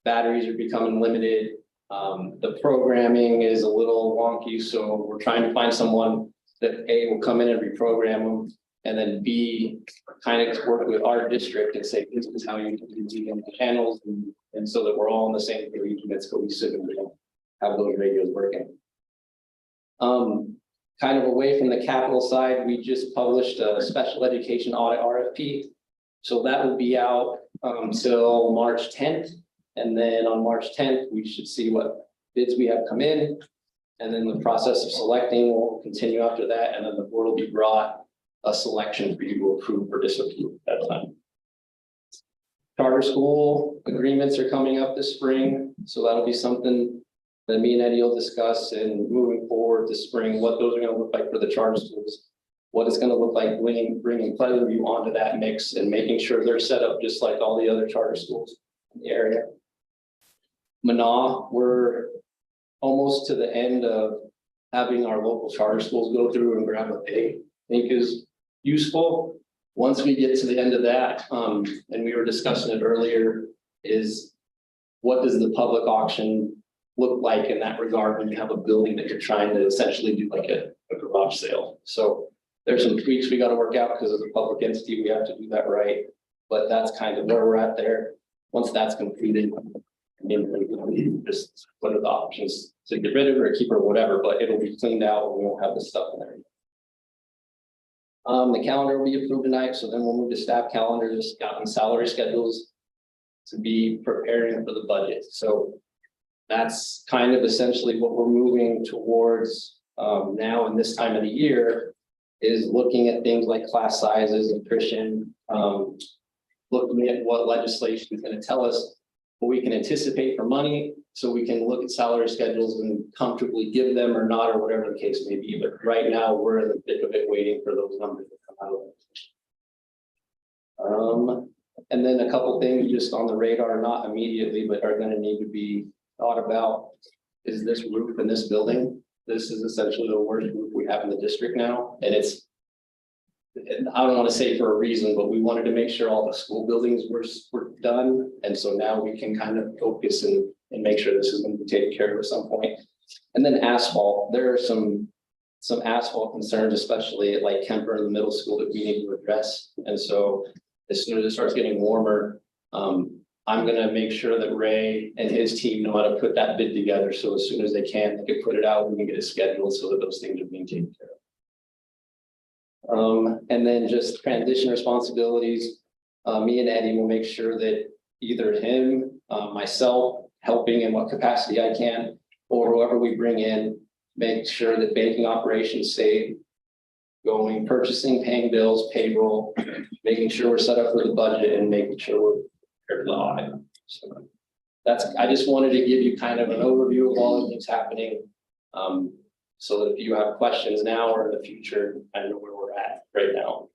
batteries are becoming limited. The programming is a little wonky, so we're trying to find someone that A, will come in and reprogram them, and then B, kind of work with our district and say, this is how you can do the channels, and so that we're all on the same page and it's cohesive and we don't have those radios working. Kind of away from the capital side, we just published a special education audit RFP. So that will be out till March 10th. And then on March 10th, we should see what bids we have come in. And then the process of selecting will continue after that. And then the board will be brought a selection for you to approve or disapprove at that time. Charter school agreements are coming up this spring. So that'll be something that me and Eddie will discuss, and moving forward this spring, what those are going to look like for the charter schools, what it's going to look like bringing Pleasant View onto that mix and making sure they're set up just like all the other charter schools in the area. Manaw, we're almost to the end of having our local charter schools go through and grab what they think is useful. Once we get to the end of that, and we were discussing it earlier, is what does the public auction look like in that regard when you have a building that you're trying to essentially do like a garage sale. So there's some tweaks we got to work out, because as a public entity, we have to do that right. But that's kind of where we're at there. Once that's completed, I mean, just what are the options to get rid of her or keep her, or whatever, but it'll be cleaned out and we won't have this stuff in there. The calendar will be approved tonight, so then we'll move to staff calendars, gotten salary schedules to be preparing for the budget. So that's kind of essentially what we're moving towards now in this time of the year, is looking at things like class sizes, attrition, looking at what legislation is going to tell us what we can anticipate for money, so we can look at salary schedules and comfortably give them or not, or whatever the case may be. But right now, we're in the thick of it, waiting for those numbers to come out. And then a couple things just on the radar, not immediately, but are going to need to be thought about, is this roof in this building. This is essentially the worst roof we have in the district now, and it's, I don't want to say for a reason, but we wanted to make sure all the school buildings were done. And so now we can kind of focus and make sure this is going to be taken care of at some point. And then asphalt, there are some asphalt concerns, especially at like Kemper in the middle school, that we need to address. And so as soon as it starts getting warmer, I'm going to make sure that Ray and his team know how to put that bid together. So as soon as they can put it out, we can get it scheduled so that those things are being taken care of. And then just transition responsibilities. Me and Eddie will make sure that either him, myself, helping in what capacity I can, or whoever we bring in, make sure that banking operations stay going, purchasing, paying bills, payroll, making sure we're set up for the budget, and making sure we're prepared for the audit. So I just wanted to give you kind of an overview of all the things happening. So that if you have questions now or in the future, I know where we're at right now.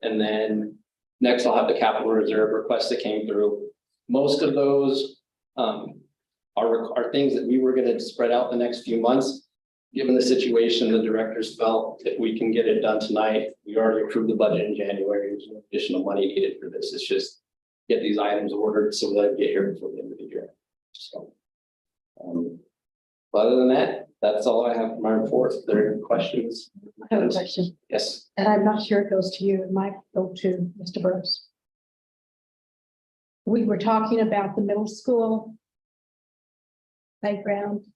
And then next I'll have the capital reserve requests that came through. Most of those are things that we were going to spread out the next few months. Given the situation, the directors felt if we can get it done tonight, we already approved the budget in January. There's no additional money needed for this. It's just get these items ordered so that I get here before the end of the year. So, other than that, that's all I have for my report. If there are any questions? I have a question, Yes. and I'm not sure it goes to you. It might go to Mr. Burrows. We were talking about the middle school playground.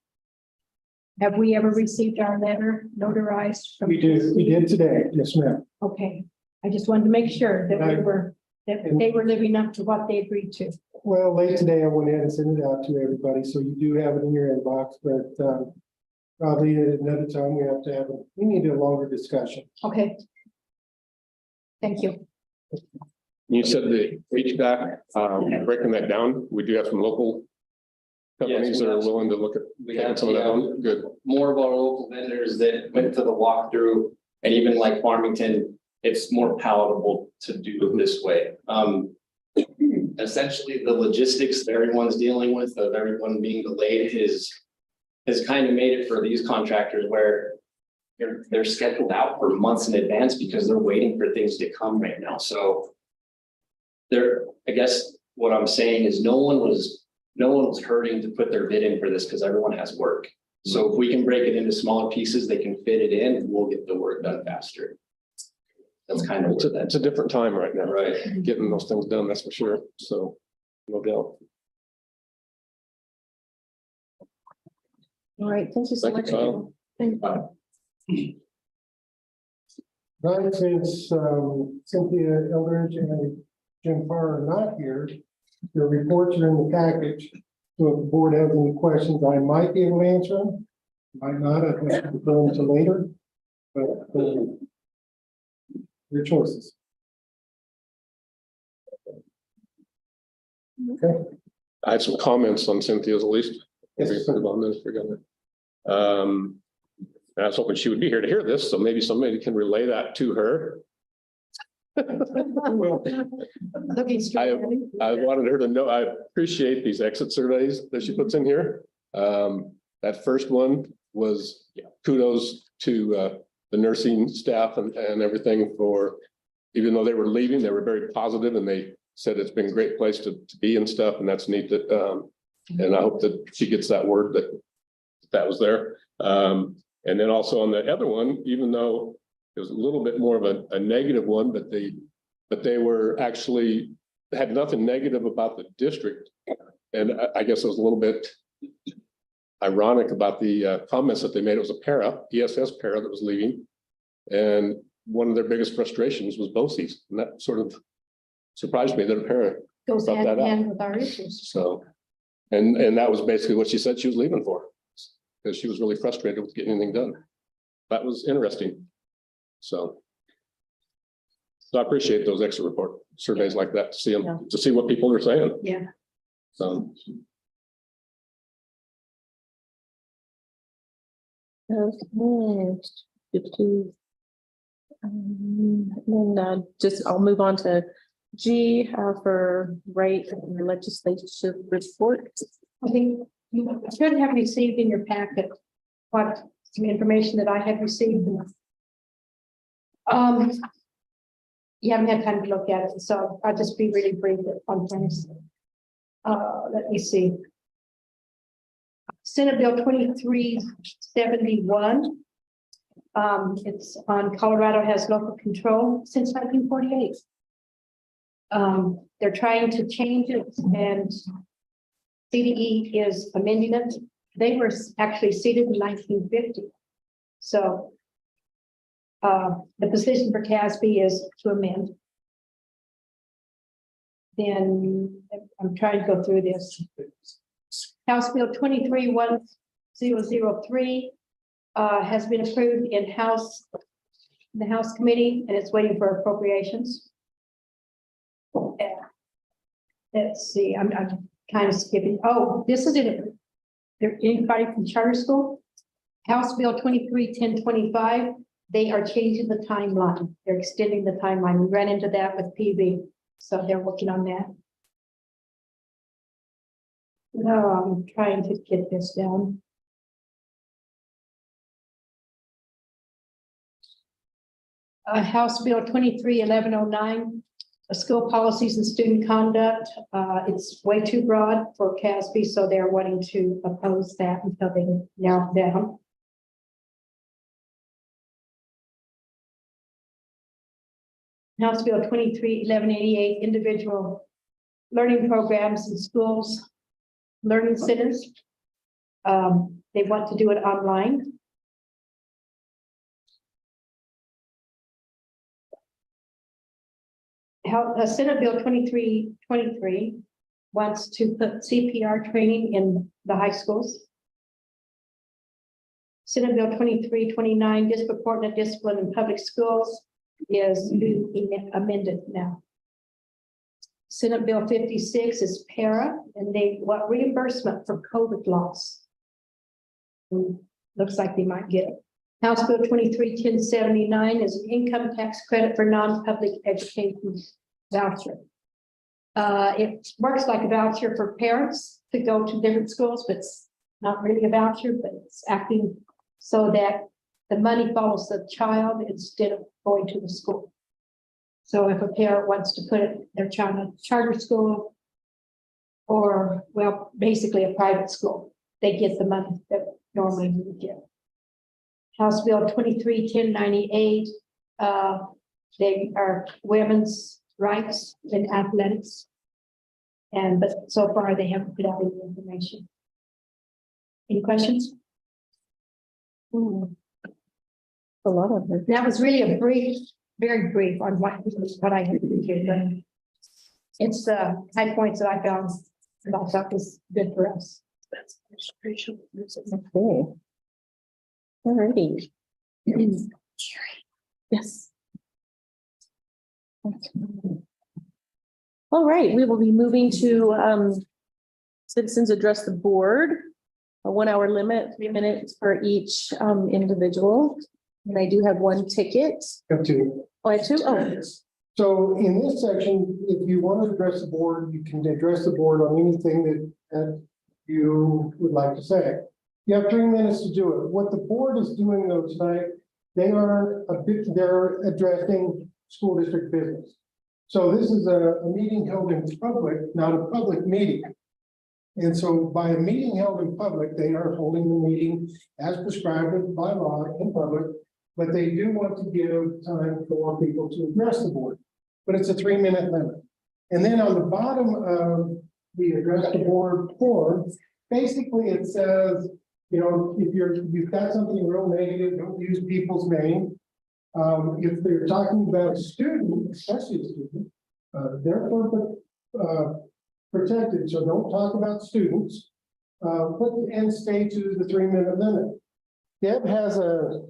Have we ever received our letter notarized from? We did today, yes, ma'am. Okay, I just wanted to make sure that they were living up to what they agreed to. Well, late today, I went ahead and sent it out to everybody, so you do have it in your inbox, but probably at another time we need a longer discussion. Okay. Thank you. You said the HVAC, breaking that down, we do have some local companies that are willing to look at taking some of that on. Good. More of our local vendors that went to the walkthrough, and even like Farmington, it's more palatable to do this way. Essentially, the logistics that everyone's dealing with, of everyone being delayed, has kind of made it for these contractors where they're scheduled out for months in advance because they're waiting for things to come right now. So I guess what I'm saying is no one was hurting to put their bid in for this because everyone has work. So if we can break it into smaller pieces, they can fit it in and we'll get the work done faster. That's kind of it's a different time right now, right? Getting those things done, that's for sure. So no doubt. All right, thank you so Thank much. you, Kyle. Right, since Cynthia Eldridge and Jim Farr are not here, their reports are in the package. So if the board has any questions, I might be able to answer them. Might not, I'd have to defer them to later, but your choices. Okay. I had some comments on Cynthia's at least. Yes, I was hoping she would be here to hear this, so maybe somebody can relay that to her. Well, I wanted her to know, I appreciate these exit surveys that she puts in here. That first one was kudos to the nursing staff and everything for, even though they were leaving, they were very positive and they said it's been a great place to be and stuff, and that's neat that, and I hope that she gets that word that was there. And then also on the other one, even though it was a little bit more of a negative one, but they were actually had nothing negative about the district. And I guess it was a little bit ironic about the comments that they made. It was a ESS para that was leaving. And one of their biggest frustrations was BOCES. And that sort of surprised me that a para. Goes Brought hand that in up. hand with our issues. So, and that was basically what she said she was leaving for. Because she was really frustrated with getting anything done. That was interesting. So I appreciate those extra report surveys like that to see them, Yeah. to see what people are saying. Yeah. So. Okay. And then just, I'll move on to G for right legislative report. I think you should have received in your packet what some information that I had received. You haven't had time to look at it, so I'll just be really brief on things. Let me see. Senate Bill 2371. It's on Colorado has local control since 1948. They're trying to change it, and CDE is amending it. They were actually seated in 1950. So the position for CASB is to amend. Then I'm trying to go through this. House Bill 231003 has been approved in the House Committee, and it's waiting for appropriations. Let's see, I'm kind of skipping. Oh, this is it. There anybody from charter school? House Bill 231025. They are changing the timeline. They're extending the timeline. We ran into that with PV, so they're working on that. No, I'm trying to get this down. House Bill 231109. School policies and student conduct. It's way too broad for CASB, so they're wanting to oppose that until they narrow it down. House Bill 231188, individual learning programs in schools, learning centers. They want to do it online. Senate Bill 2323 wants to put CPR training in the high schools. Senate Bill 2329, disproportionate discipline in public schools, is being amended now. Senate Bill 56 is para, and they want reimbursement for COVID loss. Looks like they might get it. House Bill 231079 is an income tax credit for non-public education voucher. It works like a voucher for parents to go to different schools, but it's not really a voucher, but it's acting so that the money follows the child instead of going to the school. So if a parent wants to put their child in a charter school or, well, basically a private school, they get the money that normally you would get. House Bill 231098, they are women's rights in athletics. But so far they haven't put out any information. Any questions? A lot of them. That was really a brief, very brief on what I had to do, but it's high points that I found that I thought was good for us. That's Okay. All righty. Yes. All right, we will be moving to citizens address the board. A 1 hour limit, 3 minutes for each individual. And I do have one ticket. Have to. Oh, I have two? Oh, So in this section, if you want to address the board, you can address the board on anything that you would like to say. You have 3 minutes to do it. What the board is doing though tonight, they're addressing school district business. So this is a meeting held in public, not a public meeting. And so by a meeting held in public, they are holding the meeting as prescribed by law in public, but they do want to give time for people to address the board. But it's a 3 minute limit. And then on the bottom of the address the board form. Basically, it says, you know, if you've got something real negative, don't use people's name. If they're talking about a student, especially a student, they're protected, so don't talk about students. Put the end stay to the 3-minute limit. Deb has a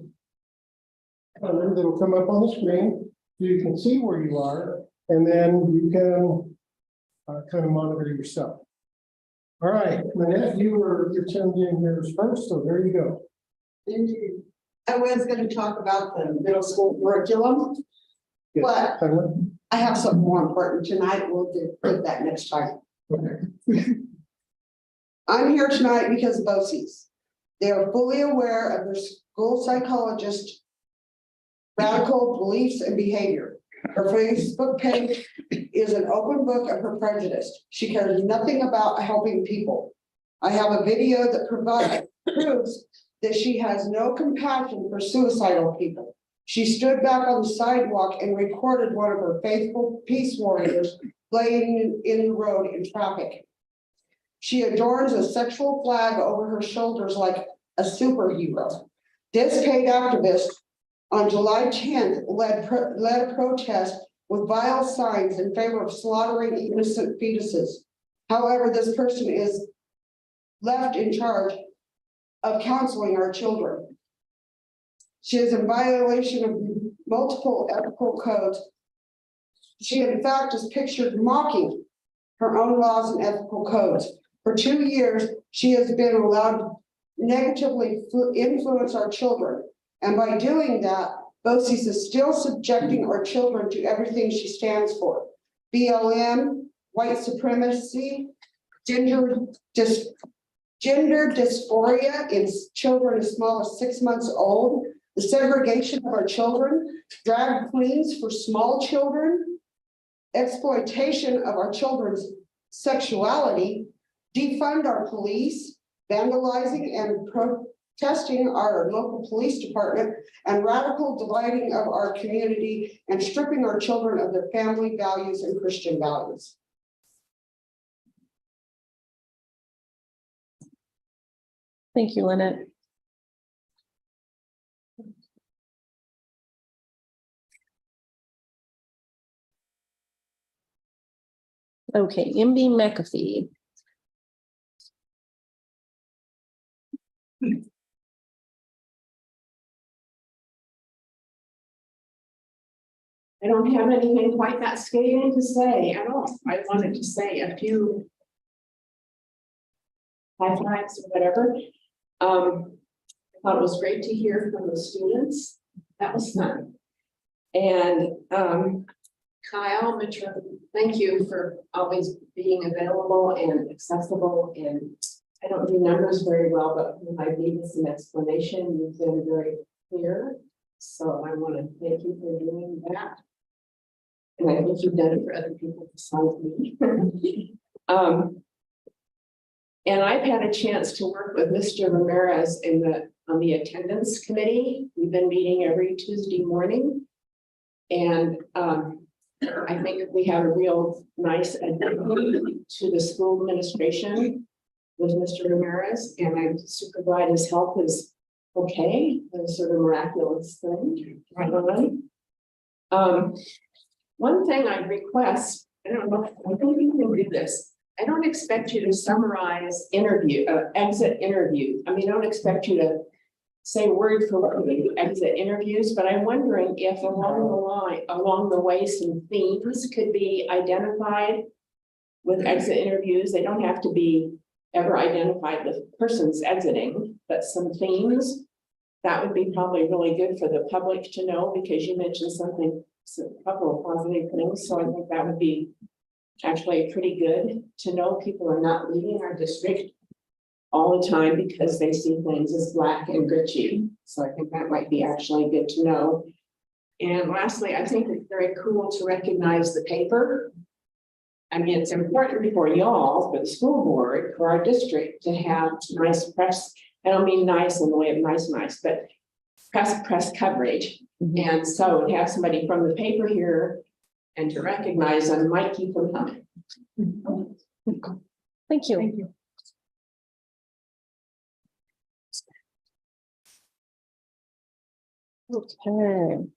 number that'll come up on the screen, so you can see where you are, and then you can kind of monitor yourself. All right, Lynette, you're tuned in here first, so there you go. Thank you. I was going to talk about the middle school curriculum, but I have something more important tonight. We'll do that next time. Okay. I'm here tonight because of BOCES. They are fully aware of their school psychologist radical beliefs and behavior. Her Facebook page is an open book of her prejudice. She cares nothing about helping people. I have a video that proves that she has no compassion for suicidal people. She stood back on the sidewalk and recorded one of her faithful peace warriors laying in the road in traffic. She adorns a sexual flag over her shoulders like a superhero. This paid activist on July 10th led a protest with vile signs in favor of slaughtering innocent fetuses. However, this person is left in charge of counseling our children. She is in violation of multiple ethical codes. She, in fact, is pictured mocking her own laws and ethical codes. For 2 years, she has been allowed to negatively influence our children. And by doing that, BOCES is still subjecting our children to everything she stands for. BLM, white supremacy, gender dysphoria in children as small as 6 months old, the segregation of our children, drag queens for small children, exploitation of our children's sexuality, defund our police, vandalizing and protesting our local police department, and radical dividing of our community and stripping our children of their family values and Christian values. Thank you, Lynette. Okay, MB McAfee. I don't have anything quite that scathing to say at all. I wanted to say a few high fives or whatever. I thought it was great to hear from the students. That was fun. And Kyle, Mitchell, thank you for always being available and accessible. And I don't do numbers very well, but when I gave us an explanation, you've been very clear. So I want to thank you for doing that. And I think you've done it for other people besides me. And I've had a chance to work with Mr. Ramirez on the attendance committee. We've been meeting every Tuesday morning. And I think we have a real nice addition to the school administration with Mr. Ramirez. And I'm super glad his health is okay. It's sort of miraculous thing right on. One thing I request, I don't know, I think you can do this. I don't expect you to summarize exit interview. I mean, I don't expect you to say word for word exit interviews, but I'm wondering if along the way, some themes could be identified with exit interviews. They don't have to be ever identified with persons exiting, but some themes that would be probably really good for the public to know, because you mentioned a couple of positive things. So I think that would be actually pretty good to know people are not leaving our district all the time because they see things as black and gritty. So I think that might be actually good to know. And lastly, I think it's very cool to recognize the paper. I mean, it's important for y'all, for the school board, for our district to have nice press. I don't mean nice in the way of nice, but press coverage. And so to have somebody from the paper here and to recognize them might keep them coming. Thank you. Thank you. Okay.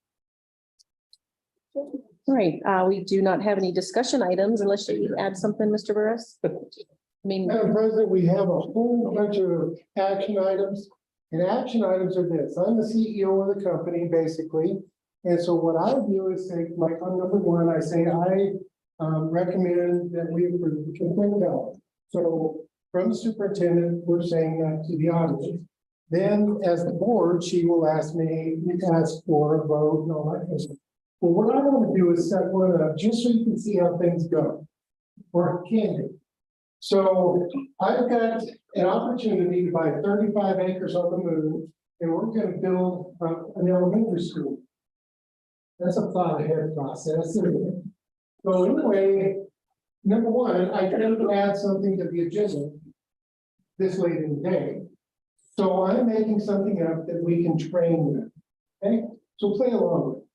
All right, we do not have any discussion items unless you add something, Mr. Burris. I mean, Madam President, we have a whole bunch of action items. And action items are this, I'm the CEO of the company, basically. And so what I do is say, like, on number one, I say, I recommend that we approve the complaint ballot. So from the superintendent, we're saying that to the auditor. Then as the board, she will ask for a vote and all that kind of stuff. Well, what I want to do is set one up just so you can see how things go. Or can do. So I've got an opportunity to buy 35 acres on the moon, and we're going to build an elementary school. That's a thought ahead process. So anyway, number one, I can add something to the agenda this late in the day. So I'm making something up that we can train with. Okay, so play along with it.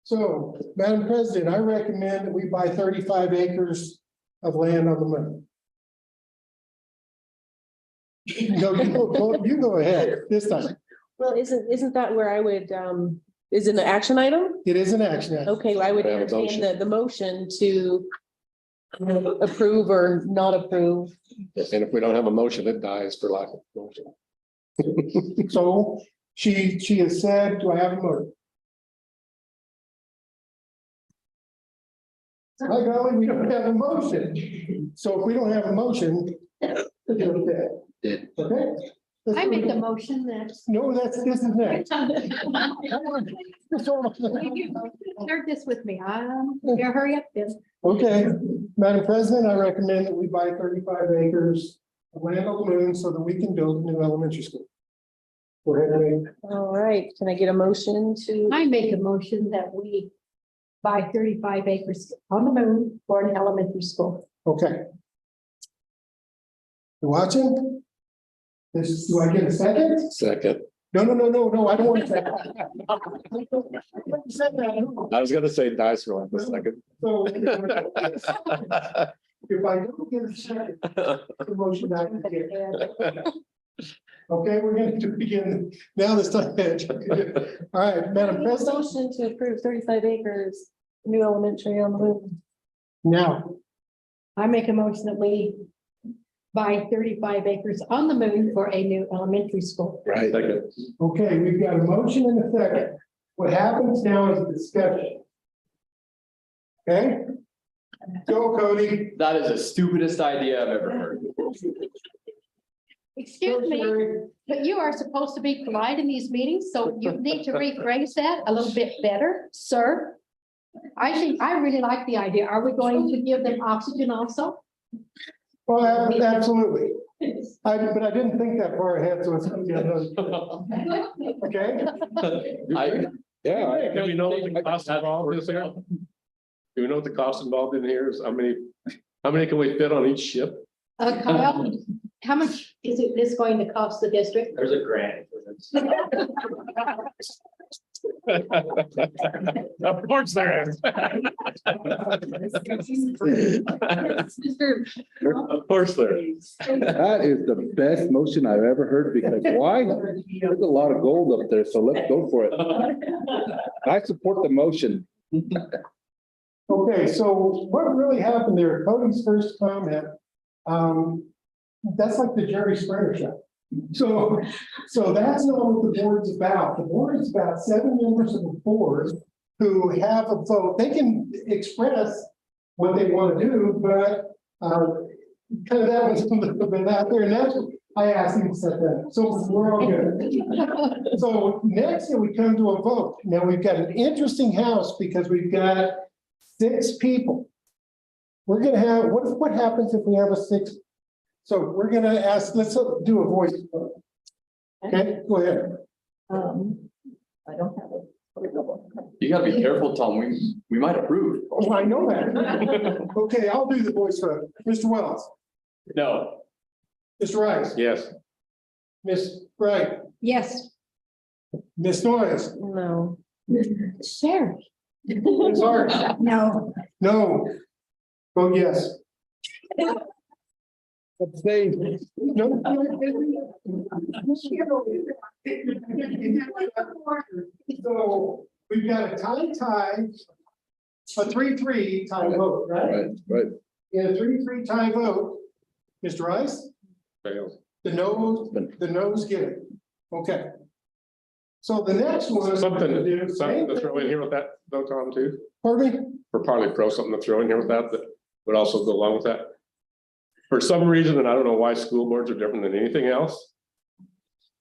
So, Madam President, I recommend that we buy 35 acres of land on the moon. No, you go ahead this time. well, isn't that where I would, is it an action item? It is an action item. Okay, well, I would We have a entertain motion. the motion to approve or not approve. And if we don't have a motion, it dies for lack of motion. So she has said, do I have a motion? By golly, we don't have a motion. So if we don't have a motion, we're dead. Okay? I make the motion that. No, this is next. Share this with me. Yeah, hurry up then. Okay, Madam President, I recommend that we buy 35 acres of land on the moon so that we can build a new elementary school. Go ahead, Ray. All right, can I get a motion to? I make a motion that we buy 35 acres on the moon for an elementary school. Okay. You watching? Do I get a second? Second. No, I don't want to. I was gonna say dies for lack of a second. So if I don't get a second, the motion dies again. Okay, we're going to begin now this time. All right, Madam President. Motion to approve 35 acres, new elementary on the moon. Now, I make a motion that we buy 35 acres on the moon for a new elementary school. Right. okay, we've got a motion and a second. What happens now is discussion. Okay? Go, Cody. That is the stupidest idea I've ever heard. Excuse me, but you are supposed to be polite in these meetings, so you need to rephrase that a little bit better, sir. I really like the idea. Are we going to give them oxygen also? Well, absolutely. But I didn't think that far ahead, so it's. Okay? Yeah. Do we know what the cost involved is here? Do we know what the cost involved in here is? How many can we fit on each ship? Kyle, how much is this going to cost the district? There's a grant. Of course there is. Of course there is. That is the best motion I've ever heard, because why? There's a lot of gold up there, so let's go for it. I support the motion. Okay, so what really happened there, Cody's first comment, that's like the Jerry Springer show. So that's not what the board's about. The board is about 7 members of the board who have a vote. They can express what they want to do, but kind of that was a little bit out there, and that's what I asked him to set that. So we're all good. So next we come to a vote. Now we've got an interesting house because we've got 6 people. We're gonna have, what happens if we have a 6? So we're gonna ask, let's do a voice vote. Okay, go ahead. I don't have it. You gotta be careful, Tom. We might approve. Oh, I know that. Okay, I'll do the voice vote. Mr. Wells, No. Mr. Rice, Yes. Miss Wright, Yes. Miss Noyes, No. Sherry. Miss Hart, No. no. Vote yes. Abstain. No. So we've got a tie, a 3-3 tie vote, right? Right. In a 3-3 tie vote, Mr. Rice, Fails. the noes get it. Okay. So the next one. Something to throw in here with that, though, Tom, too, Pardon me? for Parley Pro, something to throw in here with that would also go along with that. For some reason, and I don't know why school boards are different than anything else.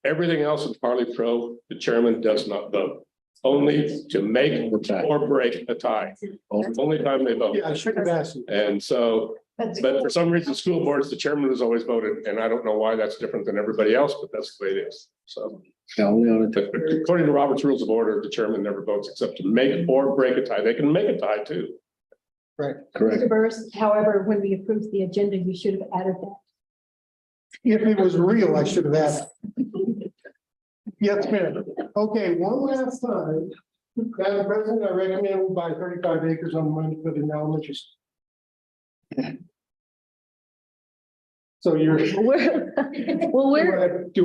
Everything else in Parley Pro, the chairman does not vote, only to make or break a tie. Only time they vote. Yeah, I should have asked you. And so, But but for some reason, school boards, the chairman has always voted, and I don't know why that's different than everybody else, but that's the way it is. So Only on but according to Robert's Rules of Order, the chairman never votes except to make or break a tie. They can make a tie too. correct. Mr. Burris, however, when we approved the agenda, you should have added that. If it was real, I should have asked. Yes, ma'am. Okay, one last time. Madam President, I recommend we buy 35 acres on the money to put in elementary school. So you're. Do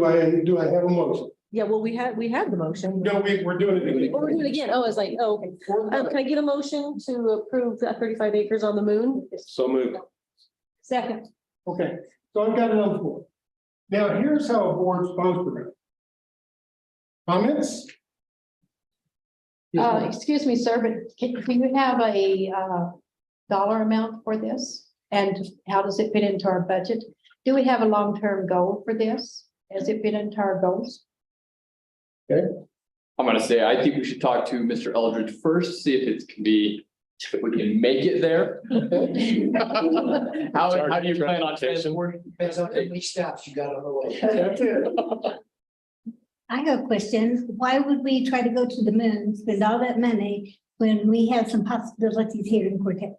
I have a motion? Yeah, well, we had the motion. No, we're doing it again. Oh, we're doing it again. Oh, it's like, oh, okay. Can I get a motion to approve that 35 acres on the moon? So moved. Second. Okay, so I've got it on the floor. Now, here's how a board's supposed to run. Comments? Excuse me, sir, but can you have a dollar amount for this? And how does it fit into our budget? Do we have a long-term goal for this? Has it fit into our goals? I'm gonna say, I think we should talk to Mr. Eldridge first, see if it can be, if we can make it there. How do you plan on transporting? Depends on how many steps you got on the way. That's it. I have a question. Why would we try to go to the moon, spend all that money when we have some possibilities here in Cortez?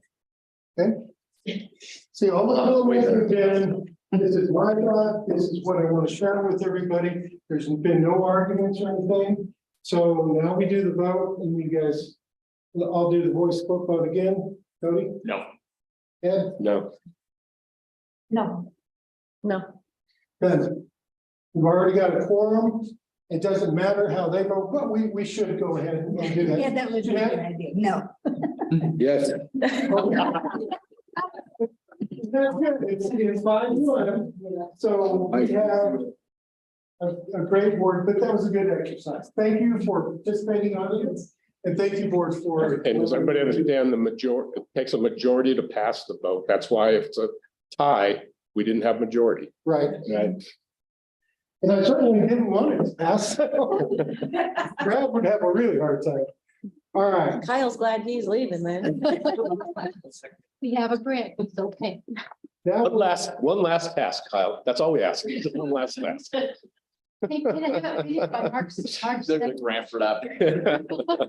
See, all the comments have been, this is my thought, this is what I want to share with everybody. There's been no arguments or anything. So now we do the vote and you guys, I'll do the voice vote again. Cody? No. Ed? No. No. Ben? We've already got a quorum. It doesn't matter how they vote, but we should go ahead and do that. Yeah, that was a good idea. No. Yes. It's 5-1. So we have a great board, but that was a good exercise. Thank you for participating, audience, and thank you, board, for. And does everybody understand it takes a majority to pass the vote. That's why if it's a tie, we didn't have majority. Right. Right. And I certainly didn't want it to pass. Brad would have a really hard time. All right. Kyle's glad he's leaving, man. We have a grant. It's okay. Now, One last task, Kyle. That's all we ask. Just one last task. There's a grant for that.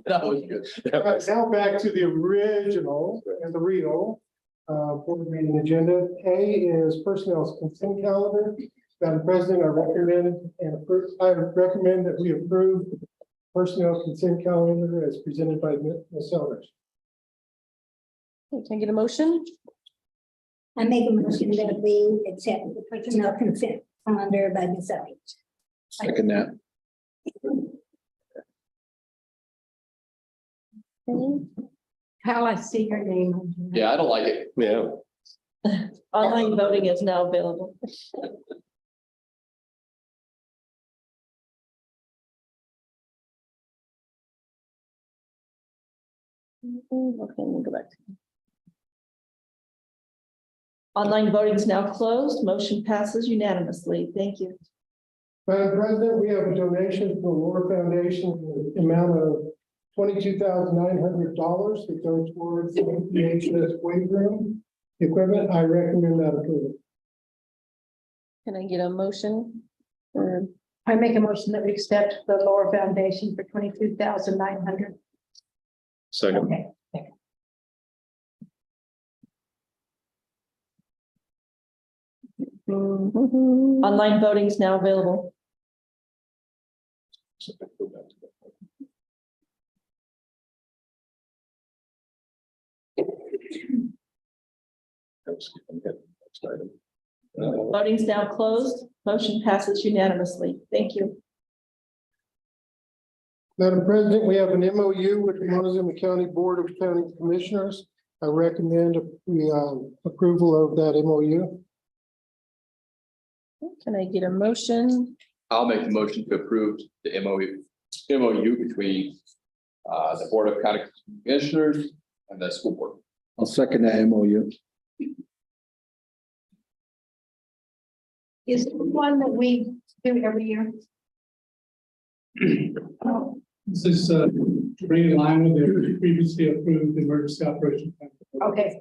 That was good. all right, now back to the original and the real board meeting agenda. A is personnel consent calendar. Madam President, I recommend that we approve personnel consent calendar as presented by Ms. Elders. Can I get a motion? I make a motion that we accept the personnel consent calendar by Ms. Elliott. Second that. How I see your name. Yeah, I don't like it. Yeah. Online voting is now available. Okay, we'll go back to. Online voting is now closed. Motion passes unanimously. Thank you. Madam President, we have a donation from the Laura Foundation in the amount of $22,900 to go towards the MCSD weight room equipment. I recommend that approval. Can I get a motion? I make a motion that we accept the Laura Foundation for $22,900. Second. Okay. Online voting is now available. Voting's now closed. Motion passes unanimously. Thank you. Madam President, we have an MOU with the Montezuma County Board of County Commissioners. I recommend the approval of that MOU. Can I get a motion? I'll make the motion to approve the MOU between the Board of County Commissioners and the school board. I'll second that MOU. Is it one that we do every year? This is to bring in line with the previously approved emergency operation plan. Okay.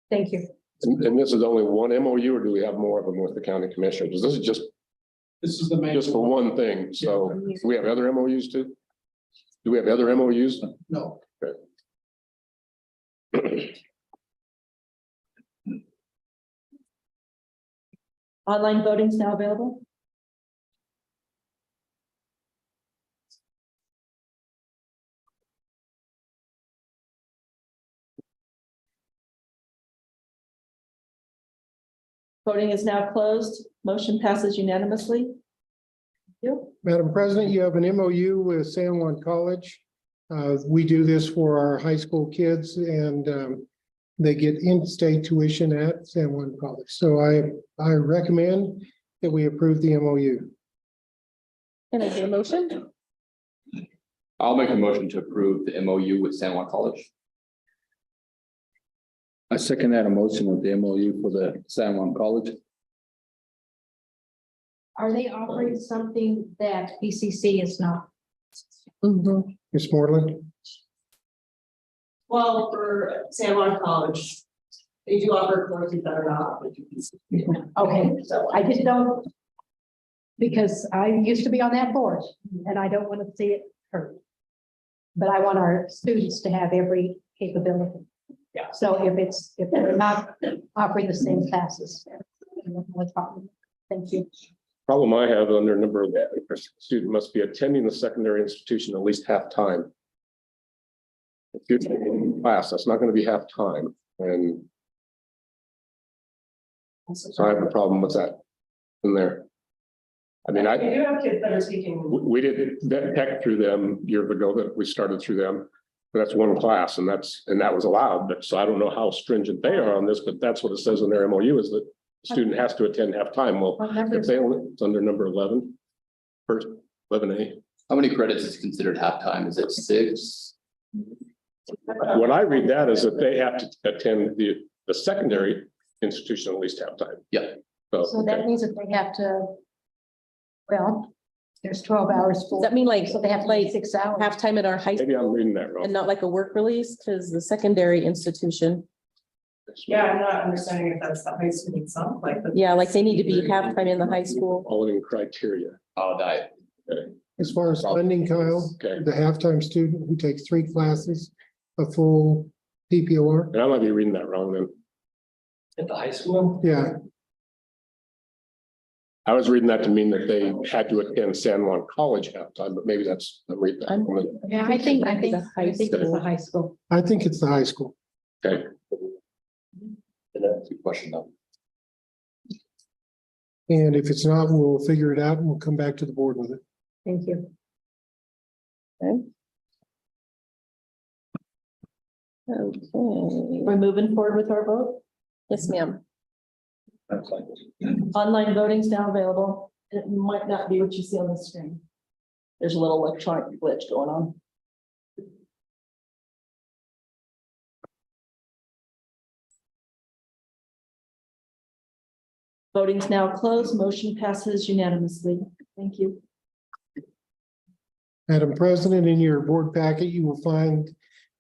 Thank you. And this is only one MOU, or do we have more of them with the county commissioners? This is This is the main. just for one thing. So do we have other MOUs too? Do we have other MOUs? No. Online voting is now available. Voting is now closed. Motion passes unanimously. Thank you. Madam President, you have an MOU with San Juan College. We do this for our high school kids and they get in-state tuition at San Juan College. So I recommend that we approve the MOU. Can I get a motion? I'll make a motion to approve the MOU with San Juan College. I second that motion with the MOU for the San Juan College. Are they offering something that BCC is not? Ms. Moreland? Well, for San Juan College, they do offer courses that are not. Okay, so I just don't. Because I used to be on that board and I don't want to see it hurt. But I want our students to have every capability. Yeah. So if they're not offering the same classes. No problem. Thank you. Problem I have under number of student must be attending the secondary institution at least half time. If you're taking class, that's not going to be half time, and so I have a problem with that in there. I mean, We do have kids that are taking. we did that tech through them years ago, that we started through them. But that's one class, and that was allowed, but so I don't know how stringent they are on this, but that's what it says in their MOU, is that the student has to attend half time. Well, if they only, it's under number 11. First 11A. How many credits is considered halftime? Is it 6? What I read that is that they have to attend the secondary institution at least half time. Yeah. So that means that they have to. Well, there's 12 hours. Does that mean like, So they have to like like 6 hours. halftime at our high Maybe I'm school reading that and wrong. not like a work release? Because the secondary institution, Yeah, I'm not understanding if that's the high school itself, like. yeah, like they need to be halftime in the high school. All in criteria. Oh, that. As far as funding, Kyle, Okay. the halftime student who takes 3 classes, a full PPOR. And I might be reading that wrong then. At the high school? Yeah, I was reading that to mean that they had to attend San Juan College halftime, but maybe that's, I'm reading that. wrong. Yeah, I think The high it's school. the high school. I think it's the high school. Okay. That's a good question though. And if it's not, we'll figure it out and we'll come back to the board with it. Thank you. Okay, We're moving forward with our vote. yes, ma'am. Online voting is now available. It might not be what you see on the screen. There's a little electronic glitch going on. Voting's now closed. Motion passes unanimously. Thank you. Madam President, in your board packet, you will find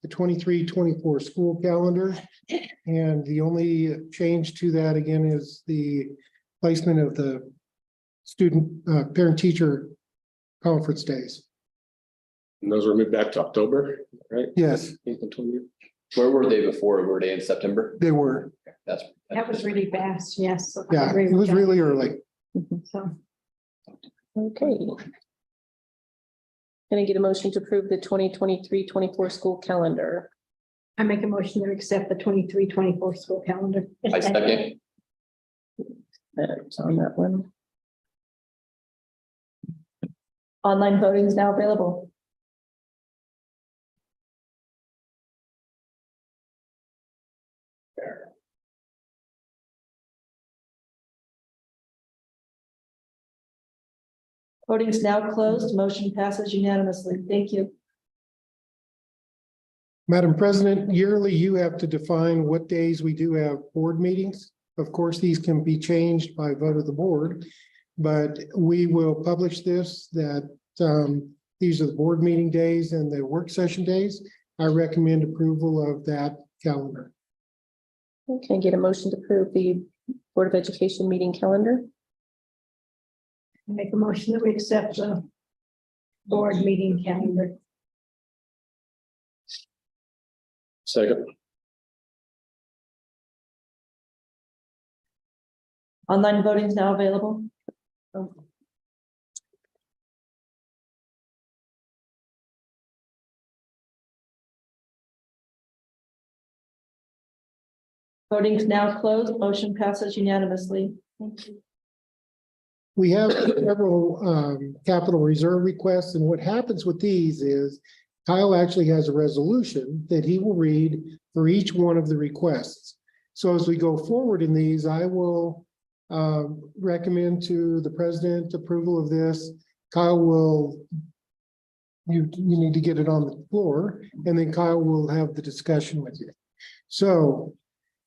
the 23-24 school calendar. And the only change to that again is the placement of the student, parent-teacher conference days. And those were moved back to October, right? Yes, Where were they before? Were they in September? they were. That's. That was really fast, yes. I Yeah, agree it with was that. really early. So, Okay. Can I get a motion to approve the 2023-24 school calendar? I make a motion to accept the 23-24 school calendar. I second. on that one. Online voting is now available. Voting is now closed. Motion passes unanimously. Thank you. Madam President, yearly you have to define what days we do have board meetings. Of course, these can be changed by vote of the board, but we will publish this that these are the board meeting days and the work session days. I recommend approval of that calendar. Okay, get a motion to approve the Board of Education meeting calendar. Make a motion that we accept the board meeting calendar. Second. Online voting is now available. Voting is now closed. Motion passes unanimously. Thank you. We have several capital reserve requests, and what happens with these is Kyle actually has a resolution that he will read for each one of the requests. So as we go forward in these, I will recommend to the president approval of this. Kyle will, you need to get it on the floor, and then Kyle will have the discussion with you. So,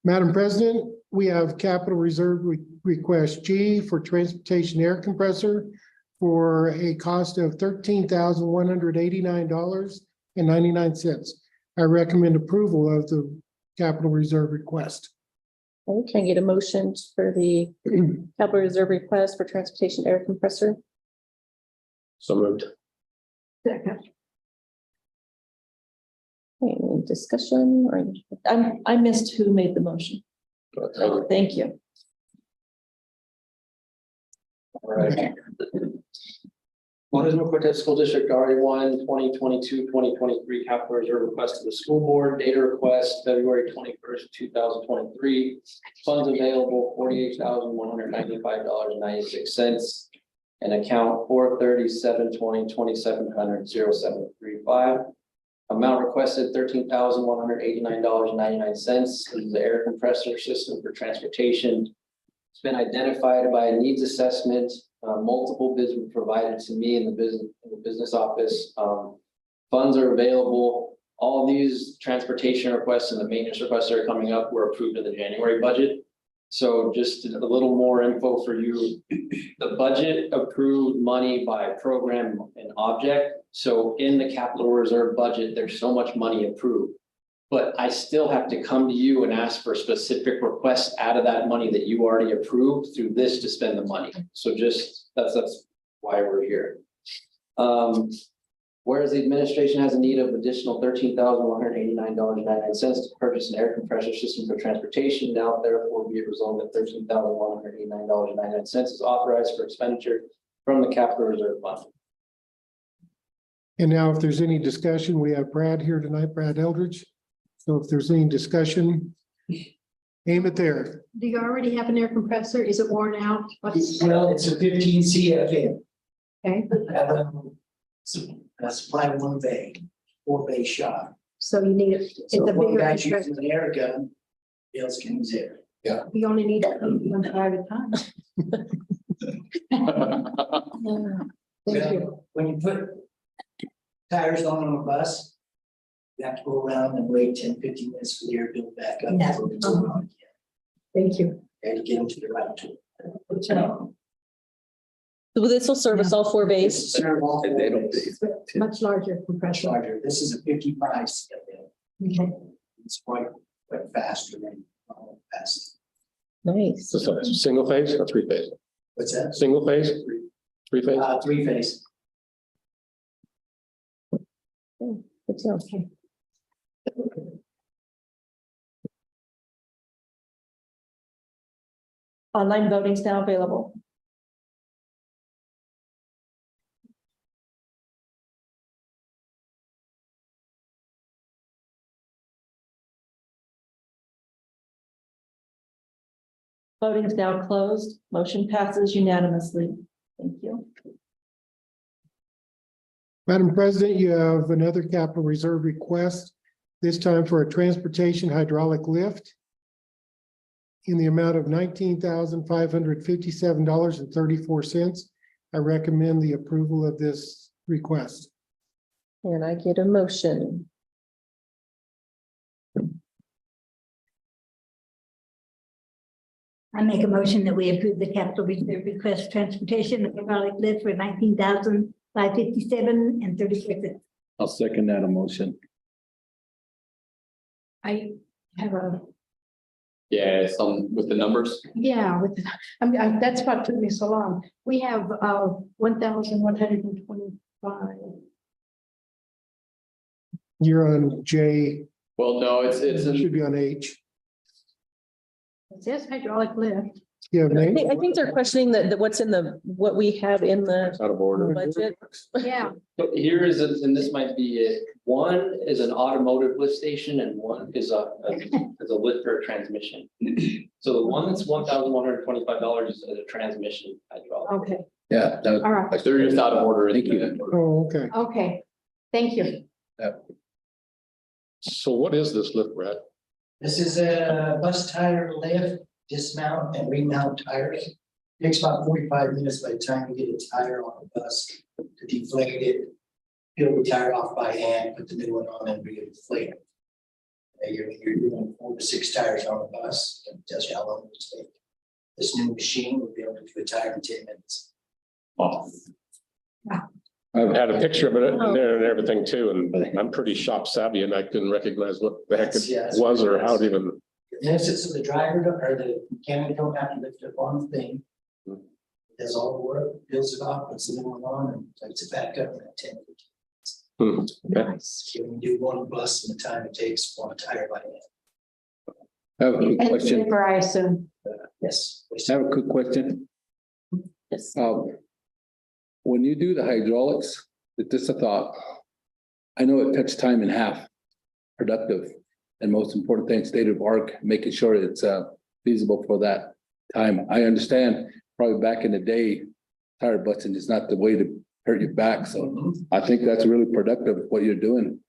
Madam President, we have capital reserve request G for transportation air compressor for a cost of $13,189.99. I recommend approval of the capital reserve request. Okay, can I get a motion for the capital reserve request for transportation air compressor? So moved. Second. Any discussion or? I missed who made the motion. Thank you. All right. Montezuma-Cortez School District RE-1 2022-2023 capital reserve request to the school board. Data request February 21st, 2023. Funds available $48,195.96. And account 437-20-2700-0735. Amount requested $13,189.99. This is the air compressor system for transportation. It's been identified by a needs assessment. Multiple bids were provided to me in the business office. Funds are available. All these transportation requests and the maintenance requests that are coming up were approved in the January budget. So just a little more info for you. The budget approved money by program and object. So in the capital reserve budget, there's so much money approved. But I still have to come to you and ask for specific requests out of that money that you already approved through this to spend the money. So just, that's why we're here. Whereas the administration has a need of additional $13,189.99 to purchase an air compressor system for transportation, now therefore be it resolved that $13,189.99 is authorized for expenditure from the capital reserve fund. And now if there's any discussion, we have Brad here tonight, Brad Eldridge. So if there's any discussion, aim it there. Do you already have an air compressor? Is it worn out? Well, it's a 15 CFM. Okay, That's supply one bay, 4 bay shot. so you need it. It's So a one bigger batch compressor. using an air gun, else comes there. You only need it one at a time. Thank you. When you put tires on a bus, you have to go around and wait 10-15 minutes for the air to build back up. Yeah. Thank you. And to get them to the right tool. So this will service all 4 bays. They don't. Much larger compressor. Larger. This is a 55 CFM. Okay. It's quite faster than fast. Nice. So it's single phase or 3 phase? What's that? Single phase? 3 phase? 3 phase. Good deal. Okay. Online voting is now available. Voting is now closed. Motion passes unanimously. Thank you. Madam President, you have another capital reserve request, this time for a transportation hydraulic lift in the amount of $19,557.34. I recommend the approval of this request. And I get a motion. I make a motion that we approve the capital reserve request transportation hydraulic lift for 19,557.34. I'll second that emotion. I have a, Yeah, some with the numbers. yeah, that's what took me so long. We have 1,125. You're on J, Well, no, it's it should be on H. It says hydraulic lift. You have an I H? think they're questioning that what's in what we have in the Out of order. budget. Yeah, So here is, and this might be it, one is an automotive lift station and one is a lift for a transmission. So the one that's $1,125 is a transmission hydraulic. okay, Yeah. all right, They're just out of order. Thank you. Oh, okay. okay. Thank you. So what is this lift, Brad? This is a bus tire lift, dismount and remount tires. Takes about 45 minutes by the time you get a tire on the bus to deflate it. Peel the tire off by hand, put the new one on and re-inflate it. You're doing 4 to 6 tires on the bus, and it tells you how long it takes. This new machine will be able to do a tire in 10 minutes. Oh. I've had a picture of it in there and everything too, and I'm pretty shop savvy and I couldn't recognize what the heck it Yes. was or how it even. And so the driver or the mechanic don't have to lift up on the thing. Does all the work, peels it off, puts the new one on and takes it back up in 10 minutes. Nice. You can do one bus in the time it takes one tire by hand. I have a quick And question. deliver, I assume. Yes. I have a quick question. Yes. When you do the hydraulics, it's just a thought. I know it cuts time in half, productive, and most important thing, state of arc, making sure it's feasible for that time. I understand probably back in the day, tire busting is not the way to hurt your back. So I think that's really productive, what you're doing.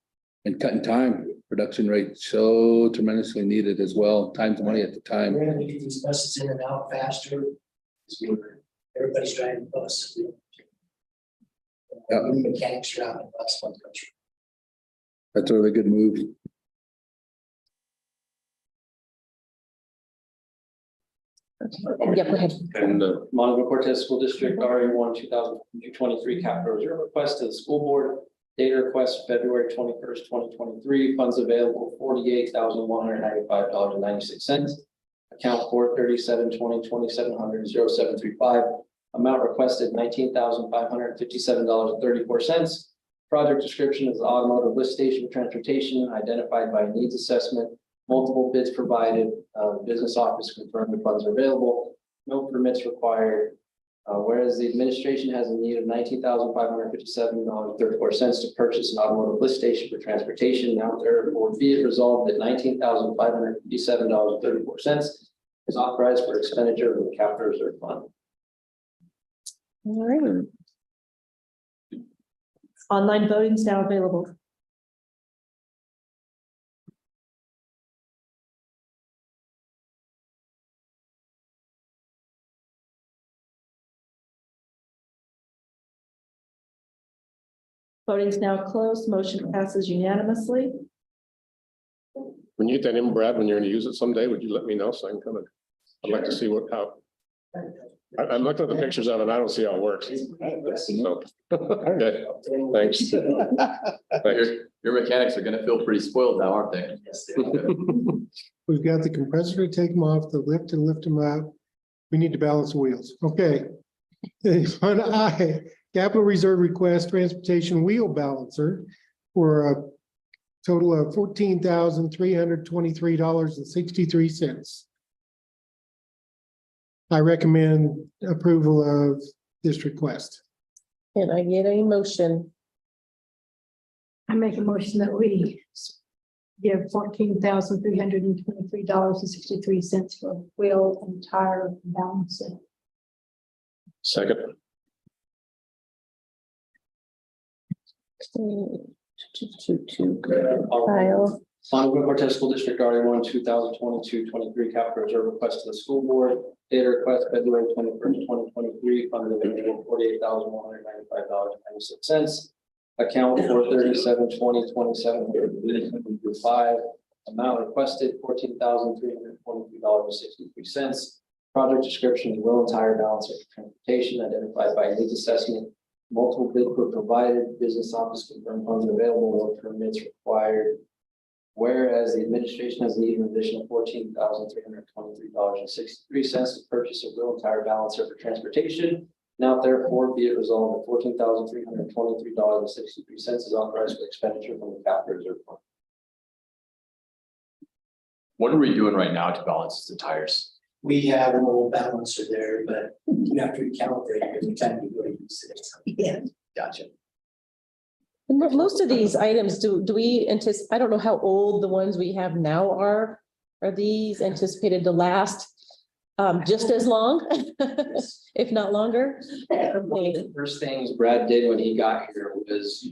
And cutting time, production rate so tremendously needed as well. Time's money at the time. We're gonna get these buses in and out faster. Everybody's driving the bus. Yeah. Mechanics driving the bus one country. That's a really good move. Yeah, go ahead. And Montezuma-Cortez School District RE-1 2023 capital reserve request to the school board. Data request February 21st, 2023. Funds available $48,195.96. Account 437-2020-700-0735. Amount requested $19,557.34. Project description is automotive lift station transportation identified by needs assessment. Multiple bids provided. Business office confirmed the funds are available. No permits required. Whereas the administration has a need of $19,557.34 to purchase an automotive lift station for transportation. Now therefore be it resolved that $19,557.34 is authorized for expenditure of the capital reserve fund. All right. Online voting is now available. Voting is now closed. Motion passes unanimously. when you get that in, Brad, when you're gonna use it someday, would you let me know so I can come and, I'd like to see I'm looking at the pictures of it. I don't see how it works. So, okay, thanks. Your mechanics are gonna feel pretty spoiled now, aren't they? We've got the compressor to take them off, the lift to lift them out. We need to balance the wheels. Okay. On I, capital reserve request, transportation wheel balancer for a total of $14,323.63. I recommend approval of this request. Can I get a motion? I make a motion that we give $14,323.63 for wheel and tire balancing. Second. Kyle. Montezuma-Cortez School District RE-1 2022-23 capital reserve request to the school board. Data request February 21st, 2023, fund available $48,195.96. Account 437-20-27-5. Amount requested $14,323.63. Project description, will and tire balance of transportation identified by needs assessment. Multiple bids were provided. Business office confirmed funds available. No permits required. Whereas the administration has needed an additional $14,323.63 to purchase a wheel and tire balancer for transportation. Now therefore be it resolved that $14,323.63 is authorized for expenditure from the capital reserve fund. What are we doing right now to balance the tires? We have a little balancer there, but you have to recalibrate it every time you go to use it. Yeah. Gotcha. And most of these items, do we anticipate, I don't know how old the ones we have now are. Are these anticipated to last just as long, if not longer? One of the first things Brad did when he got here was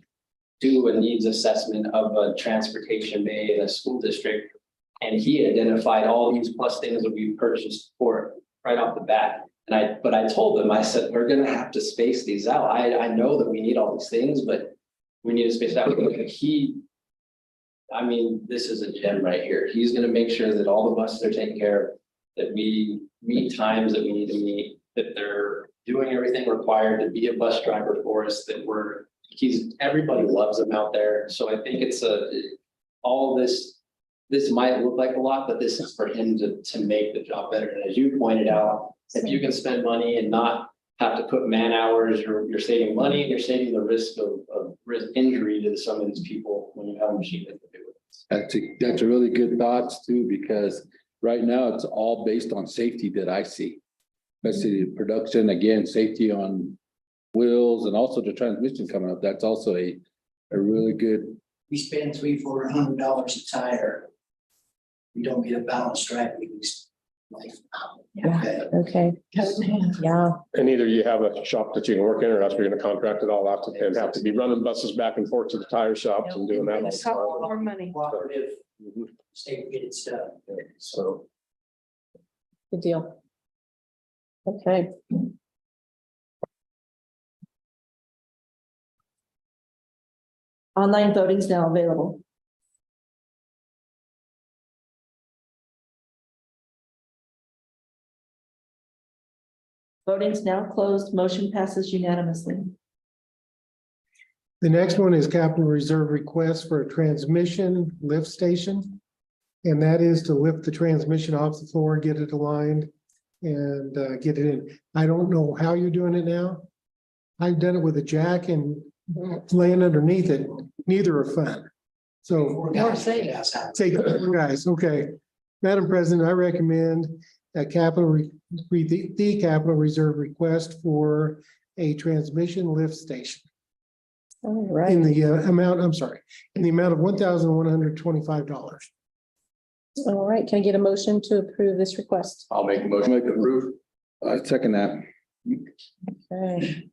do a needs assessment of a transportation bay in a school district. And he identified all these plus things that we purchased for right off the bat. But I told them, I said, we're gonna have to space these out. I know that we need all these things, but we need to space it out. This is a gem right here. He's gonna make sure that all the buses are taken care of, that we meet times that we need to meet, that they're doing everything required to be a bus driver for us, that everybody loves him out there. So I think it's all this might look like a lot, but this is for him to make the job better. And as you pointed out, if you can spend money and not have to put man hours, you're saving money and you're saving the risk of risk injury to some of these people when you have a machine that can do it. That's a really good thoughts too, because right now it's all based on safety that I see. Especially production, again, safety on wheels and also the transmission coming up. That's also a really good. We spend $300-400 a tire. We don't get a balanced track, we lose life. Okay, yeah. And either you have a shop that you can work in, or else you're gonna contract it all out and have to be running buses back and forth to the tire shops and doing that. all the It's cost time. more money. Cooperative, state get it done. So. Good deal. Okay. Online voting is now available. Voting is now closed. Motion passes unanimously. The next one is capital reserve request for a transmission lift station. And that is to lift the transmission off the floor, get it aligned and get it in. I don't know how you're doing it now. I've done it with a jack and laying underneath it. Neither are fun. So take it, guys. Okay. Madam President, I recommend a the capital reserve request for a transmission lift station. All right. In the amount of $1,125. All right, can I get a motion to approve this request? I'll make a motion to approve. I second that. Okay,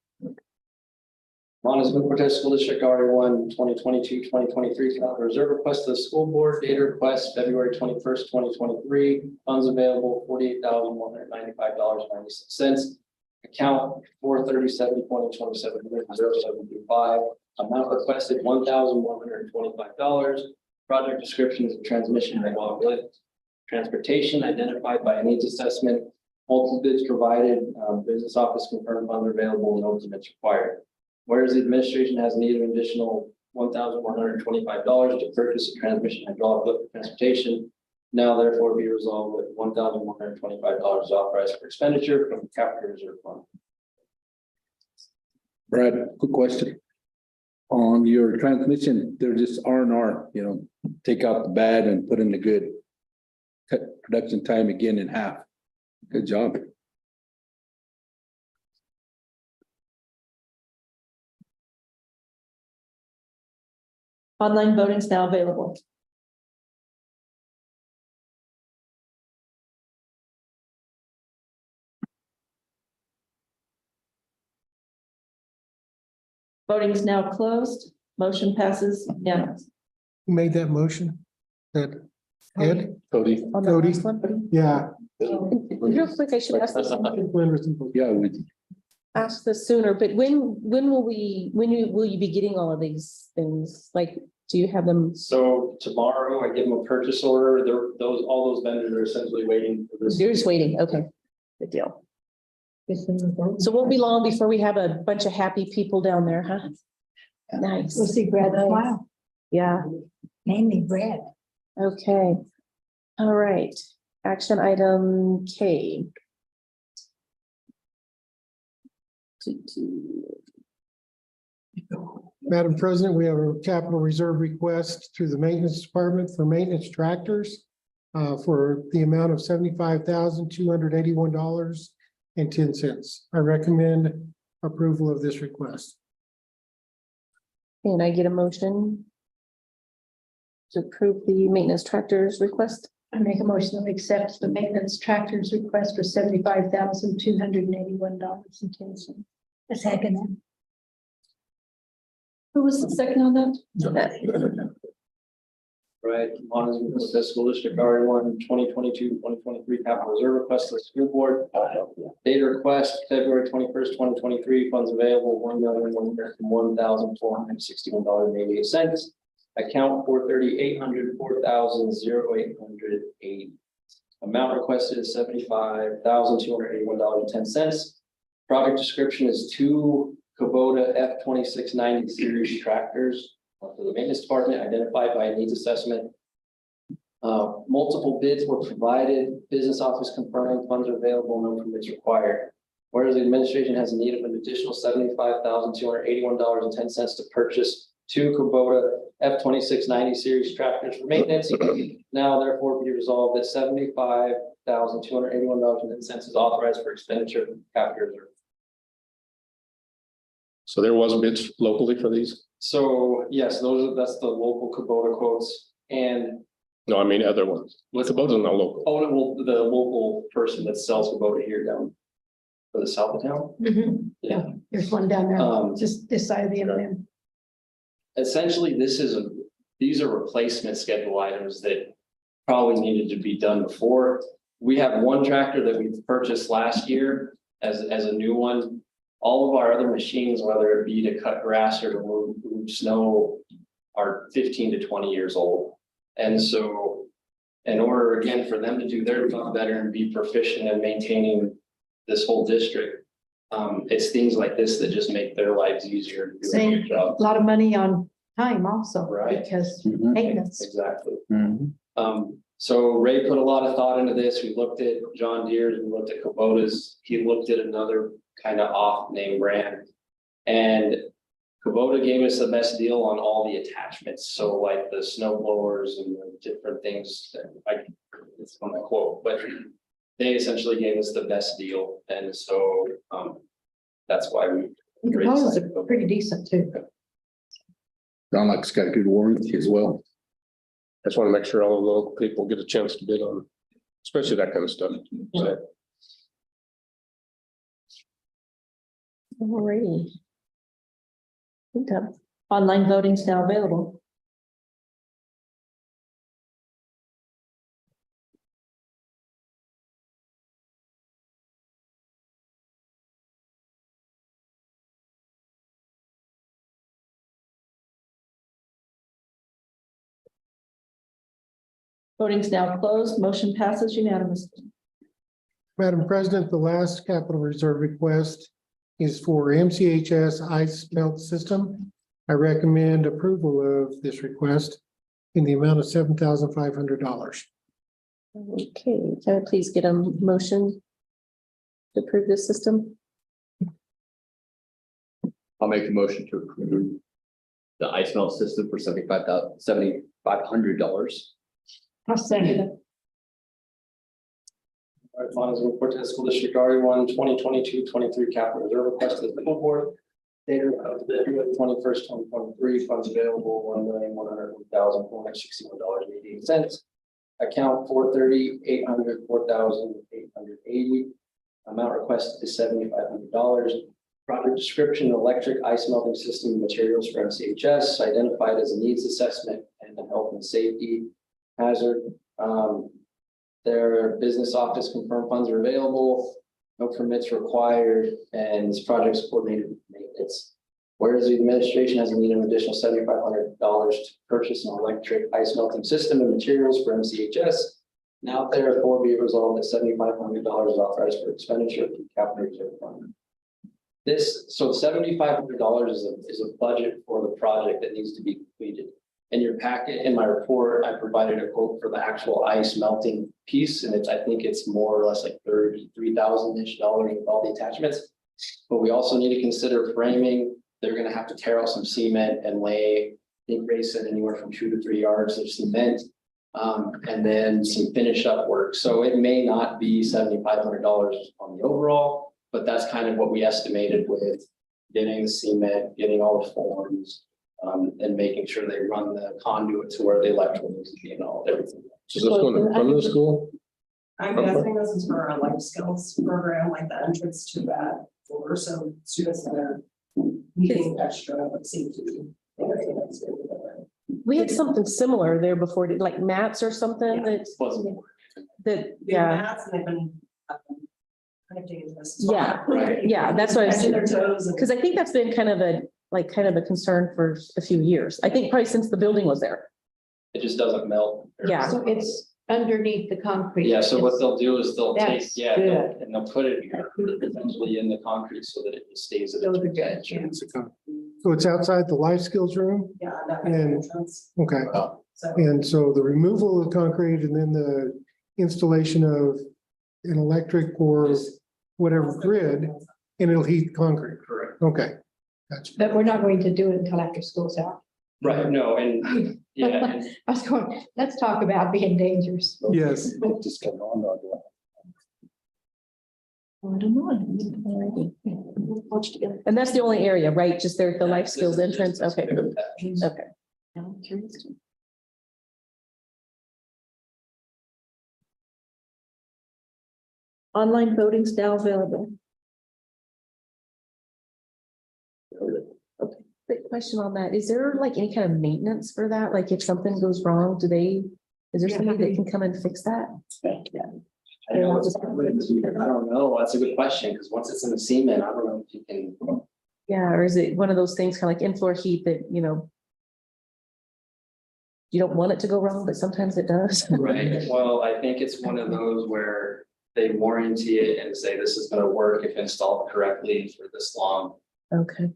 Montezuma-Cortez School District RE-1 2022-2023 capital reserve request to the school board. Data request February 21st, 2023. Funds available $48,195.96. Account 437-2027-0725. Amount requested $1,125. Project descriptions of transmission hydraulic lift. Transportation identified by a needs assessment. Multiple bids provided. Business office confirmed funds available. No permits required. Whereas the administration has needed an additional $1,125 to purchase a transmission hydraulic lift for transportation. Now therefore be resolved that $1,125 is authorized for expenditure from the capital reserve fund. Brad, quick question. On your transmission, they're just R&R, take out the bad and put in the good. Cut production time again in half. Good job. Online voting is now available. Voting is now closed. Motion passes unanimous. Who made that motion? That Ed? Cody, On the Cody. last one. Yeah. Real quick, I should ask this, Yeah, we, ask this sooner, but when will you be getting all of these things? Like, do you have them? So tomorrow I give them a purchase order. All those vendors are essentially waiting for this. You're just waiting. Okay, good deal. So it won't be long before we have a bunch of happy people down there, huh? Nice. We'll see Brad smile, Yeah, mainly Brad. okay. All right, action item K. Madam President, we have a capital reserve request through the maintenance department for maintenance tractors for the amount of $75,281.10. I recommend approval of this request. Can I get a motion to approve the maintenance tractors request? I make a motion to accept the maintenance tractors request for $75,281.10. A second. Who was the second on that? Right, Montezuma-Cortez School District RE-1 2022-2023 capital reserve request to the school board. Data request February 21st, 2023, funds available $1,101,461.88. Account 430-800 4,000-0808. Amount requested is $75,281.10. Product description is 2 Kubota F2690 series tractors for the maintenance department, identified by a needs assessment. Multiple bids were provided, business office confirming funds are available, no permits required. Whereas the administration has a need of an additional $75,281.10 to purchase 2 Kubota F2690 series tractors for maintenance. Now therefore be resolved that $75,281.10 is authorized for expenditure from capital reserve. so there was bids locally for these? So yes, that's the local Kubota quotes, and No, I mean other ones. Kubota's not local. oh, well, the local person that sells Kubota here down for the south of town. Yeah, there's one down there, Um, just this side of the M&M. Essentially, these are replacement schedule items that probably needed to be done before. We have one tractor that we purchased last year as a new one. All of our other machines, whether it be to cut grass or to move snow, are 15 to 20 years old. And so in order, again, for them to do their job better and be proficient in maintaining this whole district, it's things like this that just make their lives easier to do a Same. good job. A lot of money on time also, Right. because Mhm. maintenance. Exactly. Mhm. So Ray put a lot of thought into this. We looked at John Deere's, we looked at Kubota's, he looked at another kind of off name brand. And Kubota gave us the best deal on all the attachments, so like the snow blowers and the different things that it's on the quote, but they essentially gave us the best deal, and so that's why we. The components are pretty decent too. Sound like it's got a good warranty as well. I just want to make sure all the local people get a chance to bid on, especially that kind of stuff. So, Alrighty. Okay. Online voting is now available. Voting is now closed. Motion passes unanimously. Madam President, the last capital reserve request is for MCHS ice melt system. I recommend approval of this request in the amount of $7,500. Okay, can I please get a motion to approve this system? I'll make a motion to approve the ice melt system for $7,500. I'll second it. All right, Montezuma-Cortez School District RE-1 2022-23 capital reserve request to the school board. Data of February 21st, 2023, funds available $1,101,461.88. Account 430-800 4,880. Amount requested is $7,500. Project description, electric ice melting system materials for MCHS identified as a needs assessment and a health and safety hazard. Their business office confirmed funds are available, no permits required, and this project is coordinated with maintenance. Whereas the administration has needed an additional $7,500 to purchase an electric ice melting system and materials for MCHS. Now therefore be it resolved that $7,500 is authorized for expenditure from capital reserve fund. So $7,500 is a budget for the project that needs to be completed. In your packet, in my report, I provided a quote for the actual ice melting piece, and I think it's more or less like $33,000-ish with all the attachments. But we also need to consider framing. They're gonna have to tear out some cement and lay, I think Ray said anywhere from 2 to 3 yards of cement. And then some finish up work. So it may not be $7,500 on the overall, but that's kind of what we estimated with getting the cement, getting all the forms, and making sure they run the conduit to where the electrical needs to be and all, everything. So this going in front of the school? I'm guessing this is for our life skills program, like the entrance to that floor, so students that are needing extra safety. We had something similar there before, like mats or something yeah. Mats, and they've been kind of dangerous. Yeah, Right. yeah, that's what I was Touching their toes and- because I think that's been kind of a concern for a few years. I think probably since the building was there. It just doesn't melt. Yeah. So it's underneath the concrete. Yeah, so what they'll do is they'll take, That's yeah, good. and they'll put it essentially in the concrete so that it just stays. at Those its are good, position. So it's outside the life skills room? Yeah, that And- entrance, Okay. so. And so the removal of the concrete and then the installation of an electric or whatever grid, and it'll heat concrete. Correct. Okay. Gotcha. But we're not going to do it until after school's out. Right, no, and yeah, and I was going, let's talk about being dangerous. Yes. Just come on. And that's the only area, right? Just there at the life skills entrance. Okay. Okay. Online voting's now available. Okay, quick question on that. Is there like any kind of maintenance for that? Like if something goes wrong, is there somebody that can come and fix that? I don't know, that's a good question, because once it's in the cement, I don't know if you can. Yeah, or is it one of those things kind of like in-floor heat that, you don't want it to go wrong, but sometimes it does? Right, well, I think it's one of those where they warranty it and say this is gonna work if installed correctly for this long. Okay,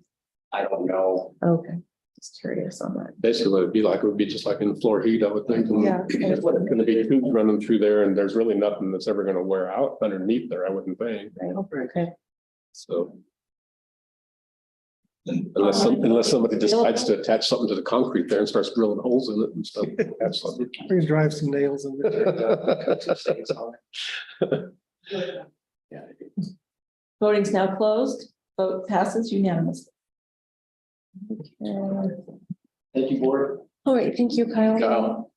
I don't know. okay. Just curious on that. Basically, what it'd be like, it would be just like in floor heat, I would think. Yeah. There's gonna be tubes running through there and there's really nothing that's ever gonna wear out underneath there, I wouldn't think. Okay. So. Unless somebody decides to attach something to the concrete there and starts drilling holes in it and stuff. That's something. Please drive some nails in there. Voting's now closed. Vote passes unanimously. Okay. Thank you, board. All right, thank you, Kyle. Kyle.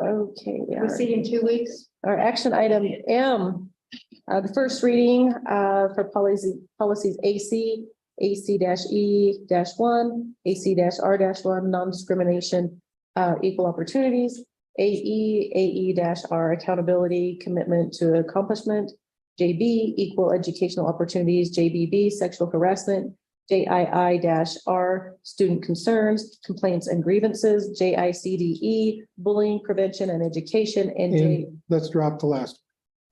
Okay. We'll see you in 2 weeks. Our action item M, the first reading for policies AC, AC-E-1, AC-R-1, non-discrimination, equal opportunities, AE, AE-R, accountability, commitment to accomplishment, JB, equal educational opportunities, JBB, sexual harassment, JII-R, student concerns, complaints and grievances, JICDE, bullying, prevention and education, and And let's drop the last.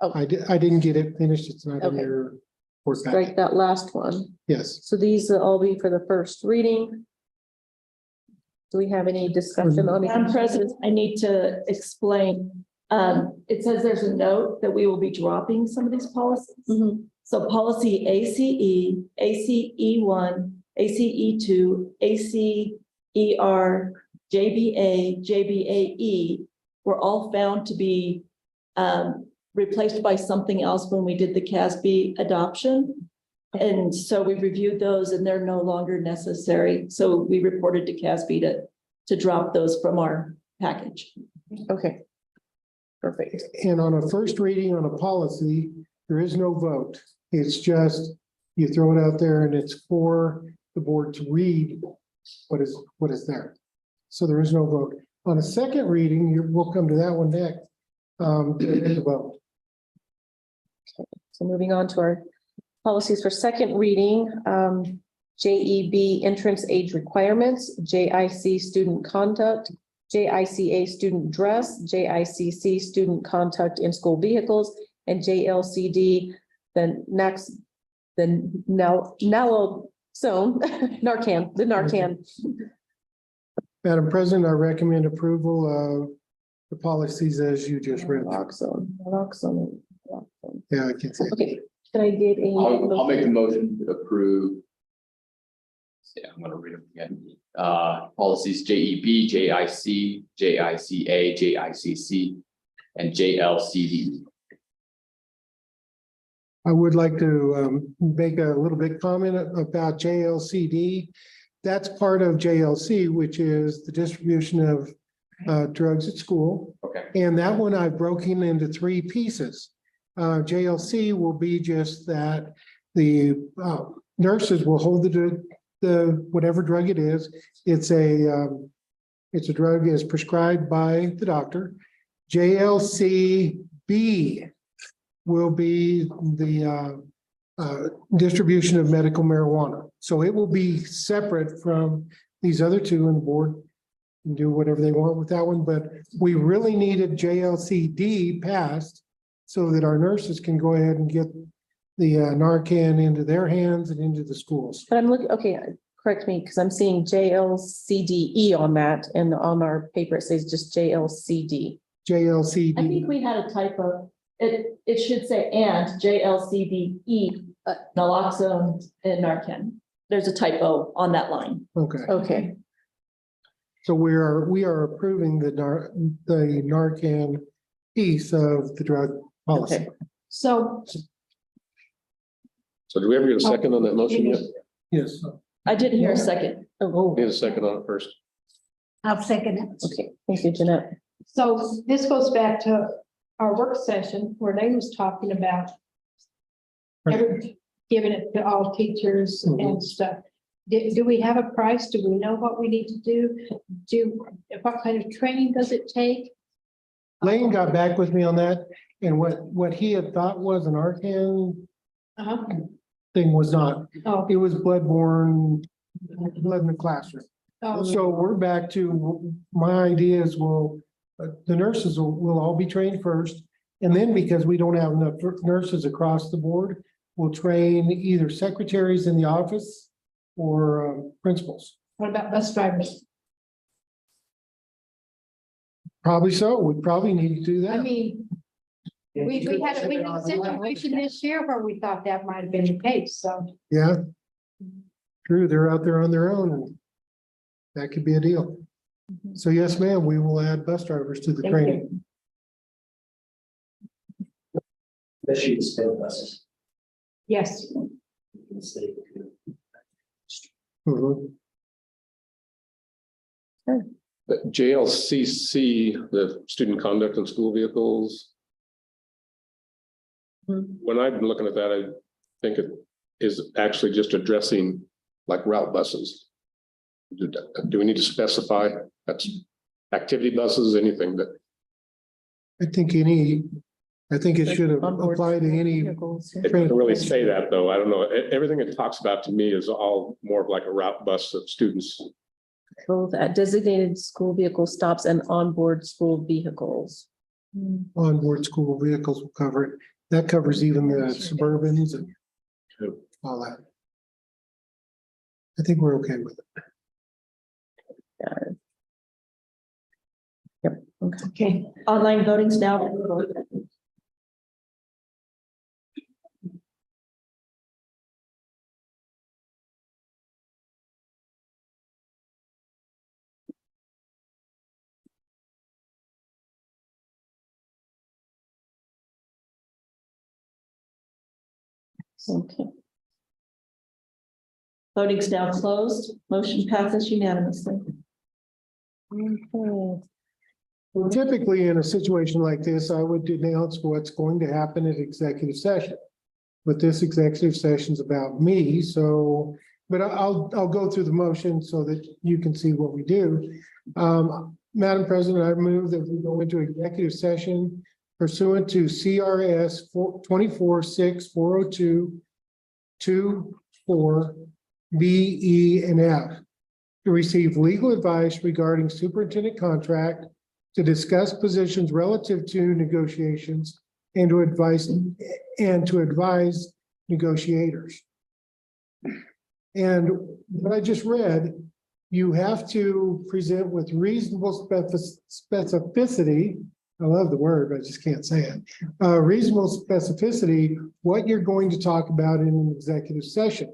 Oh. I didn't get it finished. It's not in Okay. your. report packet. strike that last one. Yes. So these will all be for the first reading. Do we have any discussion on it? Madam President, I need to explain. It says there's a note that we will be dropping some of these policies. Mhm. So policy ACE, ACE-1, ACE-2, ACE-R, JBA, JBAE were all found to be replaced by something else when we did the CASB adoption. And so we reviewed those and they're no longer necessary. So we reported to CASB to drop those from our package. Okay. Perfect. And on a first reading on a policy, there is no vote. It's just You throw it out there and it's for the board to read what is there. So there is no vote. On a second reading, we'll come to that one next. There is a vote. So moving on to our policies for second reading, JEB entrance age requirements, JIC student conduct, JICA student dress, JICC student conduct in school vehicles, and JLCD, the Narcan. Madam President, I recommend approval of the policies as you just read. Naloxone. Yeah, I can see. Okay, can I get a? I'll make the motion to approve. Yeah, I'm gonna read them again. Policies JEB, JIC, JICA, JICC, and JLCD. I would like to make a little bit comment about JLCD. That's part of JLC, which is the distribution of drugs at school. Okay. And that one I've broken into three pieces. JLC will be just that the nurses will hold the whatever drug it is. It's a drug is prescribed by the doctor. JLCB will be the distribution of medical marijuana. So it will be separate from these other two, and the board can do whatever they want with that one. But we really needed JLCD passed so that our nurses can go ahead and get the Narcan into their hands and into the schools. But I'm looking, okay, correct me, because I'm seeing JLCDE on that, and on our paper it says just JLCD. JLCD. I think we had a typo. It should say and JLCDE, naloxone and Narcan. There's a typo on that line. Okay. Okay, So we are approving the Narcan piece of the drug policy. okay. So So do we ever get a second on that motion yet? Yes. I didn't hear a second. Oh, Need a second on it first. I'll second it. okay, thank you, Jeanette. So this goes back to our work session where Lane was talking about giving it to all teachers and stuff. Do we have a price? Do we know what we need to do? What kind of training does it take? Lane got back with me on that, and what he had thought was an Narcan thing was not. Oh, It was blood in the classroom. oh, So we're back to, my idea is the nurses will all be trained first. And then because we don't have enough nurses across the board, we'll train either secretaries in the office or principals. what about bus drivers? Probably so. We probably need to do I that. mean, we had a situation this year where we thought that might have been the case, so. Yeah. True, they're out there on their own, and that could be a deal. So yes, ma'am, we will add bus drivers to the Thank training. That should spend buses. Yes, Mhm. The JLCC, the student conduct in school vehicles. When I've been looking at that, I think it is actually just addressing like route buses. Do we need to specify that's activity buses, anything that? I think it should apply to any. It doesn't really say that, though. I don't know. Everything it talks about to me is all more of like a route bus of students. Both at designated school vehicle stops and onboard school vehicles. Onboard school vehicles will cover it. That covers even the Suburbans and all that. I think we're okay with it. Yep, okay. Okay, online voting's now. Okay. Voting's now closed. Motion passes unanimously. Okay. Typically, in a situation like this, I would announce what's going to happen at executive session. but this executive session's about me, so, but I'll go through the motion so that you can see what we do. Madam President, I move that we go into executive session pursuant to CRS 24640224 B, E, and F to receive legal advice regarding superintendent contract, to discuss positions relative to negotiations, and to advise negotiators. And what I just read, you have to present with reasonable specificity. I love the word, but I just can't say it. Reasonable specificity, what you're going to talk about in an executive session.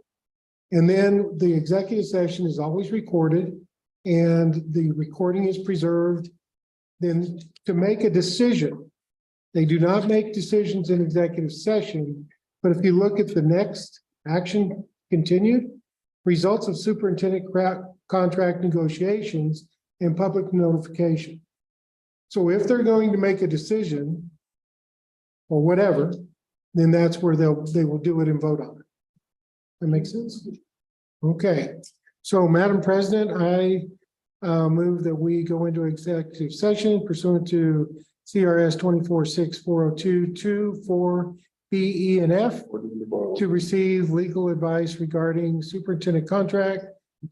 And then the executive session is always recorded and the recording is preserved. Then to make a decision, they do not make decisions in executive session, but if you look at the next action continued, results of superintendent contract negotiations and public notification. So if they're going to make a decision or whatever, then that's where they will do it and vote on it. That makes sense? Okay, so Madam President, I move that we go into executive session pursuant to CRS 24640224 B, E, and F to receive legal advice regarding superintendent contract,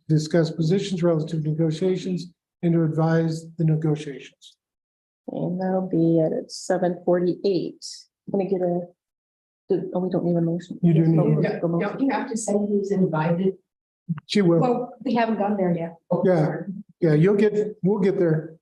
discuss positions relative to negotiations, and to advise the negotiations. And that'll be at 7:48. Can I get a, oh, we don't need a motion. You do need a Oh, motion. Don't you have to say who's invited? She will. Well, we haven't gone there yet. Yeah, we'll get there.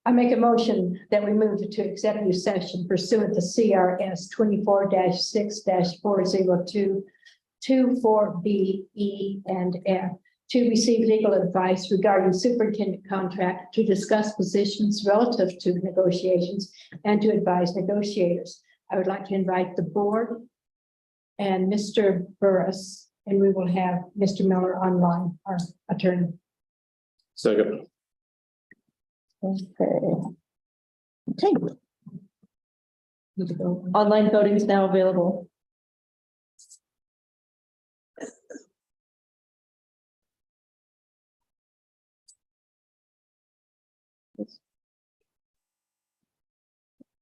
I make a motion that we move to executive session pursuant to CRS 24-6-40224 B, E, and F to receive legal advice regarding superintendent contract, to discuss positions relative to negotiations, and to advise negotiators. I would like to invite the board and Mr. Burris, and we will have Mr. Miller online, our attorney. Second. Okay. Okay. Online voting is now available.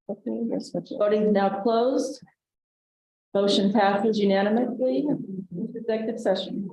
Okay, yes, Voting is now closed. Motion passes unanimously. Executive session.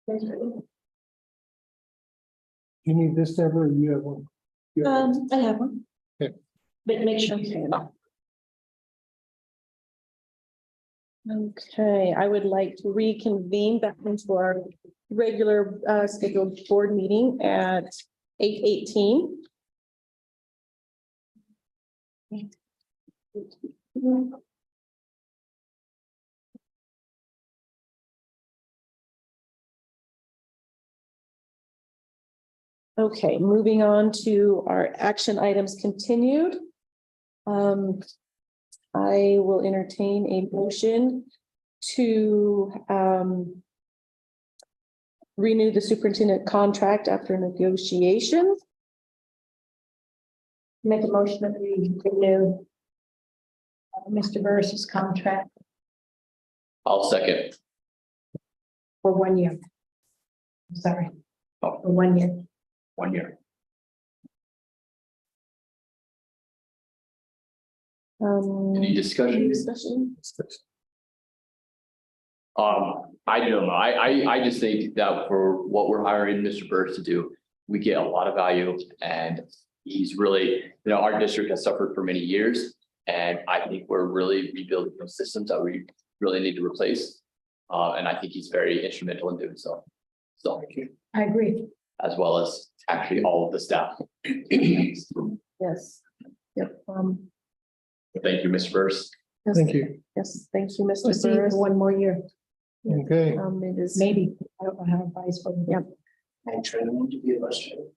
You need this, Deborah, or you have one? You have one? I have one. Okay. But make sure. Okay, I would like to reconvene back into our regular scheduled board meeting at 8:18. Okay, moving on to our action items continued. I will entertain a motion to renew the superintendent contract after negotiation. Make a motion that we renew Mr. Burris's contract I'll second. for 1 year. Sorry, for 1 year. 1 year. Any discussion? Any discussion? I don't know. I just think that for what we're hiring Mr. Burris to do, we get a lot of value and he's really, our district has suffered for many years. And I think we're really rebuilding those systems that we really need to replace. And I think he's very instrumental in doing so. So, I agree. as well as actually all of the staff. Yes. Yep. Thank you, Mr. Burris. Yes, Thank you. Yes, thank you, Mr. We'll see you Burris. for 1 more year. Okay. It is. Maybe. I don't know how advice for them. Yep. I train them to be a bus driver.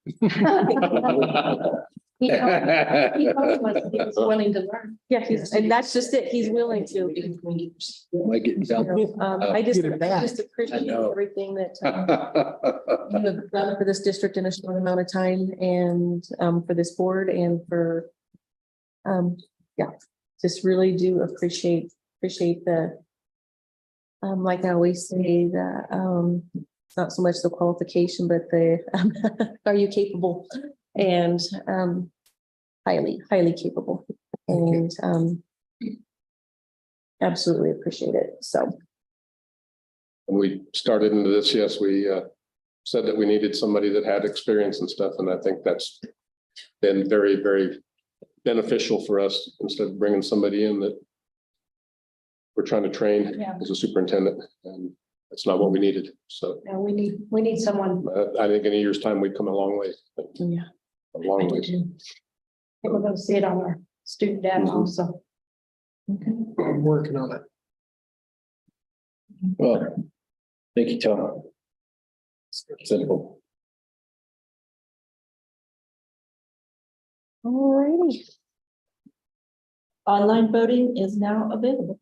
He was willing to learn. Yeah, and that's just it. He's willing to. Might get in trouble. I just Get it back. appreciate I know. everything that you have done for this district in a short amount of time and for this board and for just really do appreciate the like I always say, the it's not so much the qualification, but the are you capable and highly capable and absolutely appreciate it. So When we started into this, yes, we said that we needed somebody that had experience and stuff, and I think that's been very, very beneficial for us instead of bringing somebody in that we're trying to train Yeah. as a superintendent, and that's not what we needed. So Yeah, we need someone. I think in a year's time, we'd come a long way. yeah. A long way. I think we're gonna see it on our student data also. I'm working on it. Well, thank you, Tom. Simple. All righty. Online voting is now available.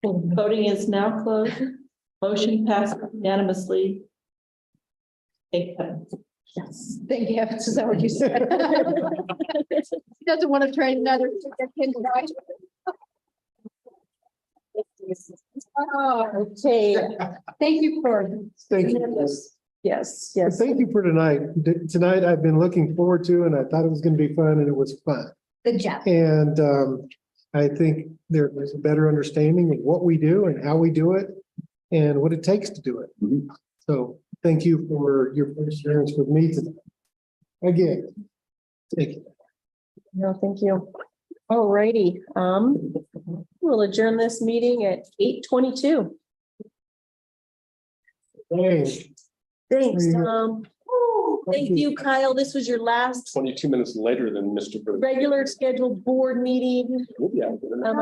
Voting is now closed. Motion passed unanimously. Take that. Yes, thank you. Is that what you said? He doesn't want to train another. Oh, okay. Thank you for. Thank you. Yes, yes. Thank you for tonight. Tonight I've been looking forward to, and I thought it was going to be fun, and it was fun. Good job. And I think there's a better understanding of what we do and how we do it and what it takes to do it. Mhm. So thank you for your perseverance with me today. Again, thank you. No, thank you. All righty. We'll adjourn this meeting at 8:22. Hey, Thanks, Tom. Thank you, Kyle. This was your last 22 minutes later than Mr. Burris. regular scheduled board meeting. Yeah. I